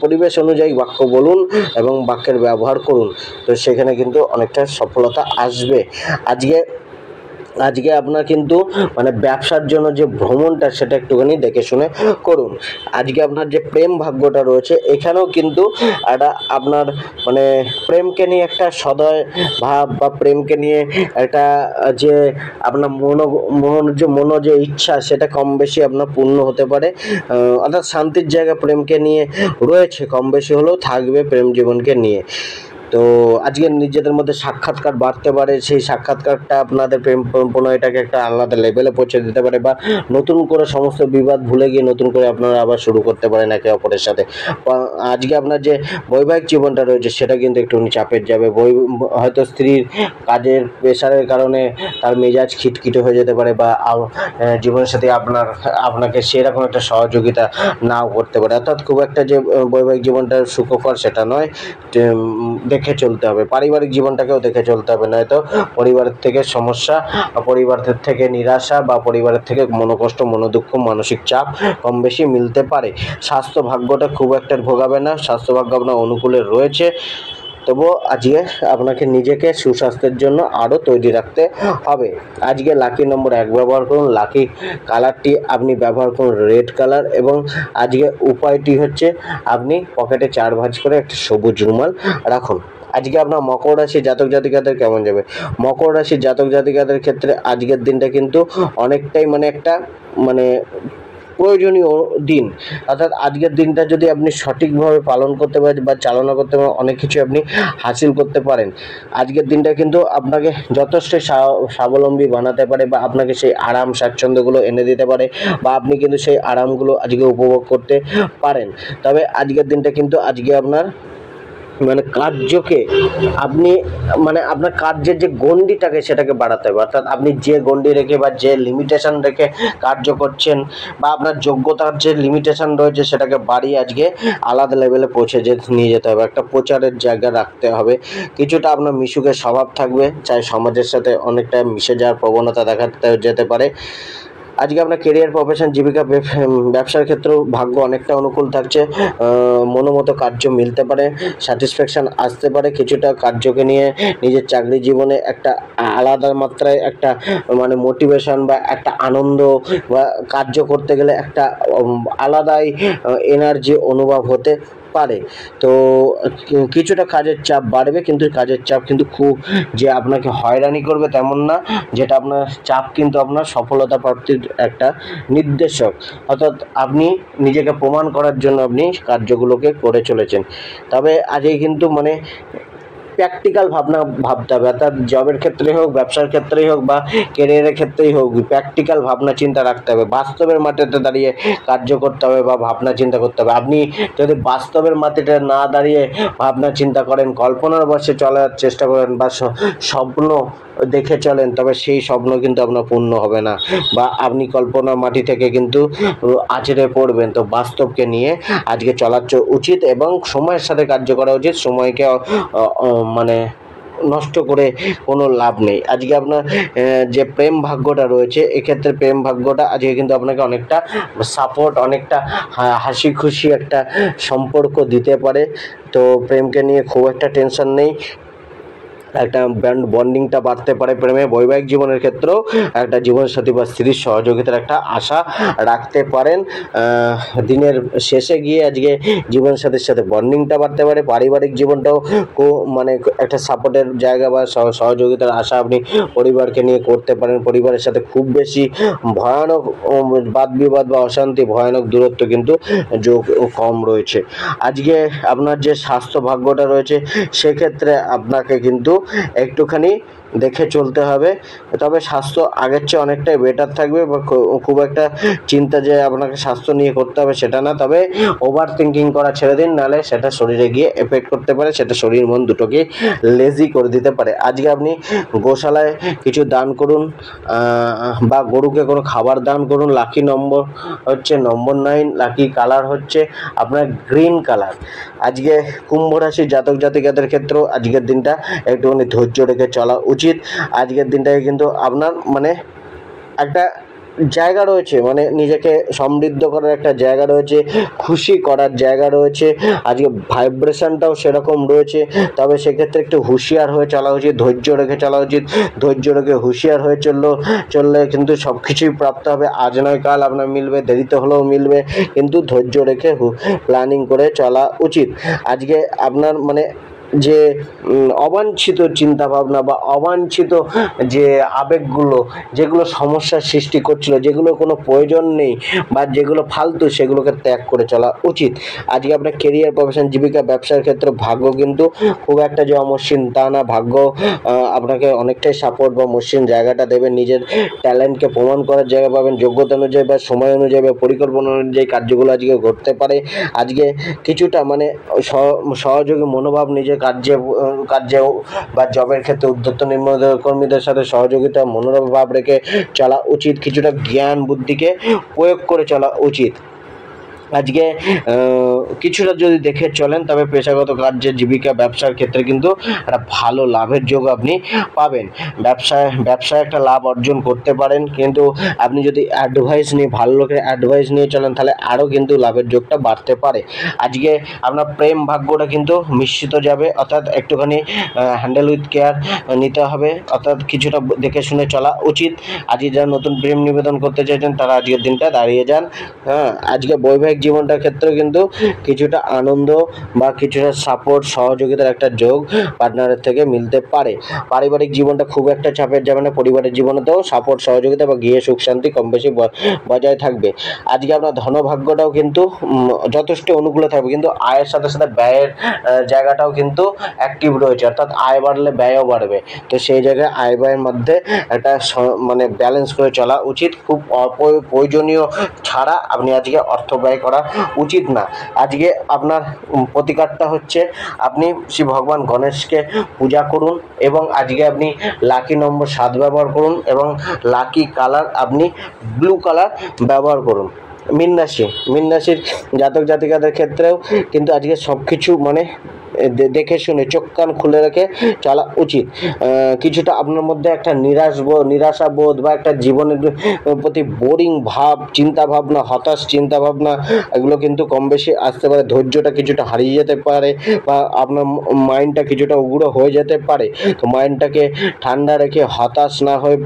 পরিবেশ অনুযায়ী বাক্য বলুন এবং বাক্যের ব্যবহার করুন, তো সেখানে কিন্তু অনেকটা সফলতা আসবে। আজকে আপনার কিন্তু ব্যবসার জন্য যে ভ্রমণটা সেটা একটুখানি দেখে শুনে করুন। আজকে আপনার যে প্রেম ভাগ্যটা রয়েছে এখানেও কিন্তু একটা আপনার প্রেমকে নিয়ে একটা সদয় ভাব বা প্রেমকে নিয়ে একটা যে আপনার মনো যে ইচ্ছা সেটা কম বেশি আপনার পূর্ণ হতে পারে, অর্থাৎ শান্তির জায়গা প্রেমকে নিয়ে রয়েছে, কম বেশি হলেও থাকবে প্রেম জীবনকে নিয়ে। তো আজকে নিজেদের মধ্যে সাক্ষাৎকার বাড়তে পারে, সেই সাক্ষাৎকারটা আপনাদের প্রেম প্রণয়টাকে একটা আলাদা লেভেলে পৌঁছে দিতে পারে, বা নতুন করে সমস্ত বিবাদ ভুলে গিয়ে নতুন করে আপনারা আবার শুরু করতে পারেন একে অপরের সাথে। আজকে আপনার যে বৈবাহিক জীবনটা রয়েছে সেটা কিন্তু একটুখানি চাপের যাবে। হয়তো স্ত্রীর কাজের প্রেশারের কারণে তার মেজাজ খিটখিটে হয়ে যেতে পারে, বা জীবনের সাথে আপনাকে সেরকম একটা সহযোগিতা নাও করতে পারে, অর্থাৎ খুব একটা যে বৈবাহিক জীবনটা সুখকর সেটা নয়। দেখে চলতে হবে, পারিবারিক জীবনটাকেও দেখে চলতে হবে, নয়তো পরিবারের থেকে সমস্যা, পরিবারের থেকে নিরাশা বা পরিবারের থেকে মনোকষ্ট, মনোদুঃখ, মানসিক চাপ কম বেশি মিলতে পারে। স্বাস্থ্য ভাগ্যটা খুব একটা ভোগাবে না, স্বাস্থ্য ভাগ্য আপনার অনুকূলে রয়েছে। তবুও আজকে আপনাকে নিজেকে সুস্বাস্থ্যের জন্য আরও তৈরি রাখতে হবে। আজকে লাকি নম্বর 1 ব্যবহার করুন, লাকি কালারটি আপনি ব্যবহার করুন রেড কালার, এবং আজকে উপায়টি হচ্ছে আপনি পকেটে 4 ভাঁজ করে একটা সবুজ রুমাল রাখুন। আজকে আপনার মকর রাশি জাতক জাতিকাদের কেমন যাবে? মকর রাশি জাতক জাতিকাদের ক্ষেত্রে আজকের দিনটা কিন্তু অনেকটাই একটা প্রয়োজনীয় দিন। অর্থাৎ আজকের দিনটা যদি আপনি সঠিকভাবে পালন করতে পারেন বা চালনা করতে পারেন, অনেক কিছু আপনি হাসিল করতে পারেন। আজকের দিনটা কিন্তু আপনাকে যথেষ্ট স্বাবলম্বী বানাতে পারে বা আপনাকে সেই আরাম স্বাচ্ছন্দ্যগুলো এনে দিতে পারে, বা আপনি কিন্তু সেই আরামগুলো আজকে উপভোগ করতে পারেন। তবে আজকের দিনটা কিন্তু আজকে আপনার মানে কার্যকে আপনি মানে আপনার কার্যের যে গণ্ডিটাকে সেটাকে বাড়াতে হবে। অর্থাৎ আপনি যে গণ্ডি রেখে বা যে লিমিটেশন রেখে কার্য করছেন, বা আপনার যোগ্যতার যে লিমিটেশন রয়েছে সেটাকে বাড়িয়ে আজকে আলাদা লেভেলে নিয়ে যেতে হবে। একটা প্রচারের জায়গা রাখতে হবে। কিছুটা আপনার মিশুকের স্বভাব থাকবে, চাই সমাজের সাথে অনেকটা মিশে যাওয়ার প্রবণতা দেখাতে যেতে পারে। আজকে আপনার কেরিয়ার, প্রফেশন, জীবিকা, ব্যবসার ক্ষেত্রেও ভাগ্য অনেকটা অনুকূল থাকছে। মনোমতো কার্য মিলতে পারে, স্যাটিসফ্যাকশান আসতে পারে। কিছুটা কার্যকে নিয়ে নিজের চাকরি জীবনে একটা আলাদা মাত্রায় একটা মানে মোটিভেশন বা একটা আনন্দ, বা কার্য করতে গেলে একটা আলাদাই এনার্জি অনুভব হতে পারে। তো কিছুটা কাজের চাপ বাড়বে, কিন্তু কাজের চাপ কিন্তু খুব যে আপনাকে হয়রানি করবে তেমন না। যেটা আপনার চাপ কিন্তু আপনার সফলতা প্রাপ্তির একটা নির্দেশক। অর্থাৎ আপনি নিজেকে প্রমাণ করার জন্য আপনি কার্যগুলোকে করে চলেছেন। তবে আজকে কিন্তু মানে প্র্যাকটিক্যাল ভাবনা ভাবতে হবে। অর্থাৎ জবের ক্ষেত্রেই হোক, ব্যবসার ক্ষেত্রেই হোক, বা কেরিয়ারের ক্ষেত্রেই হোক, প্র্যাকটিক্যাল ভাবনা চিন্তা রাখতে হবে। বাস্তবের মাটিতে দাঁড়িয়ে কার্য করতে হবে বা ভাবনা চিন্তা করতে হবে। আপনি যদি বাস্তবের মাটিতে না দাঁড়িয়ে ভাবনা চিন্তা করেন, কল্পনার বশে চলার চেষ্টা করেন বা স্বপ্ন দেখে চলেন, তবে সেই স্বপ্ন কিন্তু আপনার পূর্ণ হবে না, বা আপনি কল্পনার মাটি থেকে কিন্তু আছড়ে পড়বেন। তো বাস্তবকে নিয়ে আজকে চলার উচিত এবং সময়ের সাথে কার্য করা উচিত। সময়কে মানে নষ্ট করে কোনো লাভ নেই। আজকে আপনার যে প্রেম ভাগ্যটা রয়েছে, এক্ষেত্রে প্রেম ভাগ্যটা আজকে কিন্তু আপনাকে অনেকটা সাপোর্ট, অনেকটা হাসি খুশি একটা সম্পর্ক দিতে পারে। তো প্রেমকে নিয়ে খুব একটা টেনশন নেই, একটা বন্ডিংটা বাড়তে পারে প্রেমে। বৈবাহিক জীবনের ক্ষেত্রেও একটা জীবনসাথী বা স্ত্রীর সহযোগিতার একটা আশা রাখতে পারেন। দিনের শেষে গিয়ে আজকে জীবনসাথীর সাথে বন্ডিংটা বাড়তে পারে। পারিবারিক জীবনটাও মানে একটা সাপোর্টের জায়গা বা সহযোগিতার আশা আপনি পরিবারকে নিয়ে করতে পারেন। পরিবারের সাথে খুব বেশি ভয়ানক বাদ বিবাদ বা অশান্তি, ভয়ানক দূরত্ব কিন্তু যোগ কম রয়েছে। আজকে আপনার যে স্বাস্থ্য ভাগ্যটা রয়েছে, সেক্ষেত্রে আপনাকে কিন্তু একটুখানি দেখে চলতে হবে। তবে স্বাস্থ্য আগের চেয়ে অনেকটাই বেটার থাকবে, বা খুব একটা চিন্তা যে আপনাকে স্বাস্থ্য নিয়ে করতে হবে সেটা না। তবে ওভার থিঙ্কিং করা ছেড়ে দিন, নাহলে সেটা শরীরে গিয়ে এফেক্ট করতে পারে, সেটা শরীর মন দুটোকেই লেজি করে দিতে পারে। আজকে আপনি গোশালায় কিছু দান করুন, বা গরুকে কোনো খাবার দান করুন। লাকি নম্বর হচ্ছে নম্বর 9, লাকি কালার হচ্ছে আপনার গ্রিন কালার। আজকে কুম্ভ রাশির জাতক জাতিকাদের ক্ষেত্রেও আজকের দিনটা একটুখানি ধৈর্য রেখে চলা উচিত। আজকের দিনটাকে কিন্তু আপনার মানে একটা জায়গা রয়েছে, মানে নিজেকে সমৃদ্ধ করার একটা জায়গা রয়েছে, খুশি করার জায়গা রয়েছে। আজকে ভাইব্রেশনটাও সেরকম রয়েছে। তবে সেক্ষেত্রে একটু হুঁশিয়ার হয়ে চলা উচিত, ধৈর্য রেখে চলা উচিত। ধৈর্য রেখে হুঁশিয়ার হয়ে চললে কিন্তু সব কিছুই প্রাপ্ত হবে। আজ নয় কাল আপনার মিলবে, দেরিতে হলেও মিলবে, কিন্তু ধৈর্য রেখে প্ল্যানিং করে চলা উচিত। আজকে আপনার মানে যে অবাঞ্ছিত চিন্তাভাবনা বা অবাঞ্ছিত যে আবেগগুলো, যেগুলো সমস্যার সৃষ্টি করছিল, যেগুলো কোনো প্রয়োজন নেই বা যেগুলো ফালতু, সেগুলোকে ত্যাগ করে চলা উচিত। আজকে আপনার কেরিয়ার, প্রফেশন, জীবিকা, ব্যবসার ক্ষেত্রে ভাগ্য কিন্তু খুব একটা যে অমসৃণ তা না। ভাগ্য আপনাকে অনেকটাই সাপোর্ট বা মসৃণ জায়গাটা দেবে। নিজের ট্যালেন্টকে প্রমাণ করার জায়গা পাবেন। যোগ্যতা অনুযায়ী বা সময় অনুযায়ী বা পরিকল্পনা অনুযায়ী কার্যগুলো আজকে ঘটতে পারে। আজকে কিছুটা মানে সহযোগী মনোভাব নিজের কার্যে বা জবের ক্ষেত্রে উদ্যত নিম্ন কর্মীদের সাথে সহযোগিতা মনোভাব রেখে চলা উচিত। কিছুটা জ্ঞান বুদ্ধিকে প্রয়োগ করে চলা উচিত। আজকে কিছুটা যদি দেখে চলেন, তবে পেশাগত কার্যে, জীবিকা, ব্যবসার ক্ষেত্রে কিন্তু একটা ভালো লাভের যোগ আপনি পাবেন। ব্যবসায় একটা লাভ অর্জন করতে পারেন, কিন্তু আপনি যদি অ্যাডভাইস নিয়ে, ভালো লোকের অ্যাডভাইস নিয়ে চলেন, তাহলে আরও কিন্তু লাভের যোগটা বাড়তে পারে। আজকে আপনার প্রেম ভাগ্যটা কিন্তু মিশ্রিত যাবে, অর্থাৎ একটুখানি হ্যান্ডেল উইথ কেয়ার নিতে হবে, অর্থাৎ কিছুটা দেখে শুনে চলা উচিত। আজকে যারা নতুন প্রেম নিবেদন করতে চাইছেন, তারা আজকের দিনটা দাঁড়িয়ে যান। আজকে বৈবাহিক জীবনটার ক্ষেত্রেও কিন্তু কিছুটা আনন্দ বা কিছুটা সাপোর্ট সহযোগিতার একটা যোগ পার্টনারের থেকে মিলতে পারে। পারিবারিক জীবনটা খুব একটা চাপের যাবে না, পরিবারের জীবনেতেও সাপোর্ট সহযোগিতা বা গৃহে সুখ শান্তি কম বেশি বজায় থাকবে। আজকে আপনার ধনভাগ্যটাও কিন্তু যথেষ্ট অনুকূলে থাকবে, কিন্তু আয়ের সাথে সাথে ব্যয়ের জায়গাটাও কিন্তু অ্যাক্টিভ রয়েছে, অর্থাৎ আয় বাড়লে ব্যয়ও বাড়বে। তো সেই জায়গায় আয় ব্যয়ের মধ্যে একটা মানে ব্যালেন্স করে চলা উচিত। খুব প্রয়োজনীয় ছাড়া আপনি আজকে অর্থ ব্যয় করা উচিত না। আজকে আপনার প্রতিকারটা হচ্ছে আপনি শ্রী ভগবান গণেশকে পূজা করুন এবং আজকে আপনি লাকি নম্বর 7 ব্যবহার করুন এবং লাকি কালার আপনি ব্লু কালার ব্যবহার করুন। মীন রাশির জাতক জাতিকাদের ক্ষেত্রেও কিন্তু আজকে সব কিছু মানে দেখে শুনে চোখ কান খুলে রেখে চলা উচিত। কিছুটা আপনার মধ্যে একটা নিরাশাবোধ বা একটা জীবনের প্রতি বোরিং ভাব, চিন্তা ভাবনা, হতাশ চিন্তা ভাবনা, এগুলো কিন্তু কম বেশি আসতে পারে। ধৈর্যটা কিছুটা হারিয়ে যেতে পারে বা আপনার মাইন্ডটা কিছুটা উগ্র হয়ে যেতে পারে। তো মাইন্ডটাকে ঠান্ডা রেখে হতাশ না হয়ে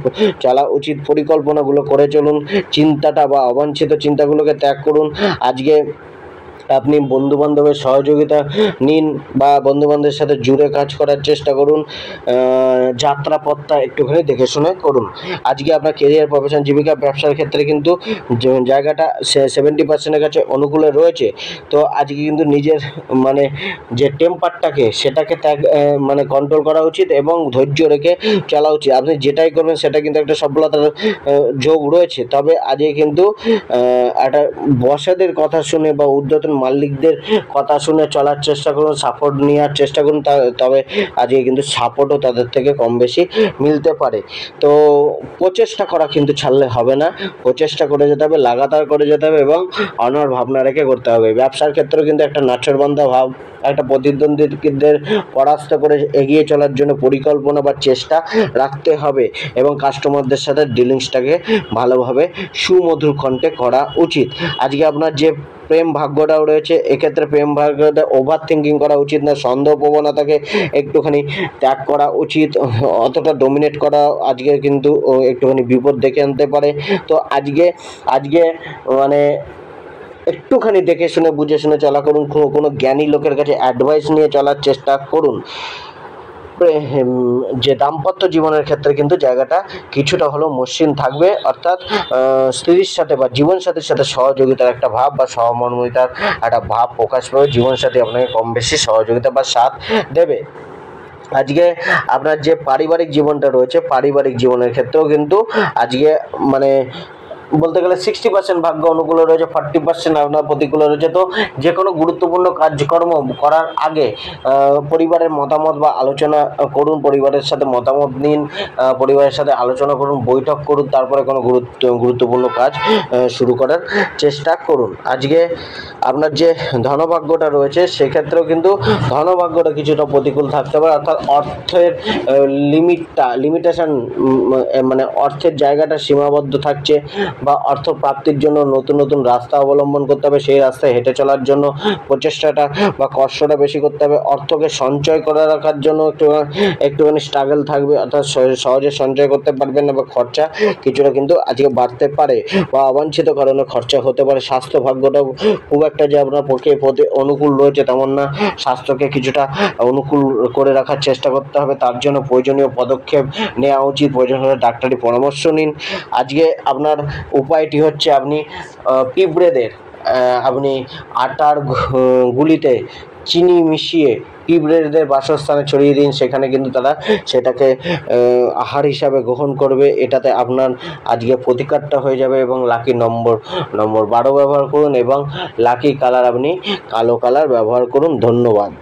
চলা উচিত। পরিকল্পনাগুলো করে চলুন, চিন্তাটা বা অবাঞ্ছিত চিন্তাগুলোকে ত্যাগ করুন। আজকে আপনি বন্ধুবান্ধবের সহযোগিতা নিন বা বন্ধুবান্ধবের সাথে জুড়ে কাজ করার চেষ্টা করুন। যাত্রাপথটা একটুখানি দেখে শুনে করুন। আজকে আপনার কেরিয়ার, প্রফেশন, জীবিকা, ব্যবসার ক্ষেত্রে কিন্তু জায়গাটা 70% কাছে অনুকূলে রয়েছে। তো আজকে কিন্তু নিজের মানে যে টেম্পারটাকে সেটাকে মানে কন্ট্রোল করা উচিত এবং ধৈর্য রেখে চলা উচিত। আপনি যেটাই করবেন সেটা কিন্তু একটা সফলতার যোগ রয়েছে। তবে আজকে কিন্তু একটা বসেদের কথা শুনে বা ঊর্ধ্বতন মালিকদের কথা শুনে চলার চেষ্টা করুন, সাপোর্ট নেওয়ার চেষ্টা করুন। তবে আজকে কিন্তু সাপোর্টও তাদের থেকে কম বেশি মিলতে পারে। তো প্রচেষ্টা করা কিন্তু ছাড়লে হবে না, প্রচেষ্টা করে যেতে হবে, লাগাতার করে যেতে হবে এবং অনার ভাবনা রেখে করতে হবে। ব্যবসার ক্ষেত্রেও কিন্তু একটা নাছোড়বান্ধা ভাব, একটা প্রতিদ্বন্দ্বীদের পরাস্ত করে এগিয়ে চলার জন্য পরিকল্পনা বা চেষ্টা রাখতে হবে এবং কাস্টমারদের সাথে ডিলিংসটাকে ভালোভাবে সুমধুর কণ্ঠে করা উচিত। আজকে আপনার যে প্রেম ভাগ্যটাও রয়েছে, এক্ষেত্রে প্রেম ভাগ্যটা ওভার থিঙ্কিং করা উচিত না, সন্দেহ প্রবণতাকে একটুখানি ত্যাগ করা উচিত। অতটা ডোমিনেট করা আজকে কিন্তু একটুখানি বিপদ ডেকে আনতে পারে। তো আজকে মানে একটুখানি দেখে শুনে বুঝে শুনে চলা করুন। কোনো জ্ঞানী লোকের কাছে অ্যাডভাইস নিয়ে চলার চেষ্টা করুন। যে দাম্পত্য জীবনের ক্ষেত্রে কিন্তু জায়গাটা কিছুটা হলেও মসৃণ থাকবে, অর্থাৎ স্ত্রীর সাথে বা জীবনসাথীর সাথে সহযোগিতার একটা ভাব বা সহমর্মিতার একটা ভাব প্রকাশ পাবে। জীবনসাথী আপনাকে কম বেশি সহযোগিতা বা সাথ দেবে। আজকে আপনার যে পারিবারিক জীবনটা রয়েছে, পারিবারিক জীবনের ক্ষেত্রেও কিন্তু আজকে মানে বলতে গেলে 60% ভাগ্য অনুকূলে রয়েছে, 40% আপনার প্রতিকূলে রয়েছে। তো যে কোনো গুরুত্বপূর্ণ কাজকর্ম করার আগে পরিবারের মতামত বা আলোচনা করুন, পরিবারের সাথে মতামত নিন, পরিবারের সাথে আলোচনা করুন, বৈঠক করুন, তারপরে কোনো গুরুত্বপূর্ণ কাজ শুরু করার চেষ্টা করুন। আজকে আপনার যে ধনভাগ্যটা রয়েছে সেক্ষেত্রেও কিন্তু ধনভাগ্যটা কিছুটা প্রতিকূল থাকতে পারে, অর্থাৎ অর্থের লিমিটেশন মানে অর্থের জায়গাটা সীমাবদ্ধ থাকছে বা অর্থ প্রাপ্তির জন্য নতুন রাস্তা অবলম্বন করতে হবে। সেই রাস্তায় হেঁটে চলার জন্য প্রচেষ্টাটা বা কষ্টটা বেশি করতে হবে। অর্থকে সঞ্চয় করে রাখার জন্য একটুখানি স্ট্রাগল থাকবে, অর্থাৎ সহজে সঞ্চয় করতে পারবেন না বা খরচা কিছুটা কিন্তু আজকে বাড়তে পারে বা অবাঞ্ছিত কারণে খরচা হতে পারে। স্বাস্থ্য ভাগ্যটাও খুব একটা যে আপনার পক্ষে অনুকূল রয়েছে তেমন না। স্বাস্থ্যকে কিছুটা অনুকূল করে রাখার চেষ্টা করতে হবে, তার জন্য প্রয়োজনীয় পদক্ষেপ নেওয়া উচিত। প্রয়োজন হলে ডাক্তারি পরামর্শ নিন। আজকে আপনার উপায়টি হচ্ছে আপনি পিঁপড়েদের আপনি আটার গুলিতে চিনি মিশিয়ে পিঁপড়েদের বাসস্থানে ছড়িয়ে দিন, সেখানে কিন্তু তারা সেটাকে আহার হিসাবে গ্রহণ করবে। এটাতে আপনার আজকে প্রতিকারটা হয়ে যাবে এবং লাকি নম্বর 12 ব্যবহার করুন এবং লাকি কালার আপনি কালো কালার ব্যবহার করুন। ধন্যবাদ।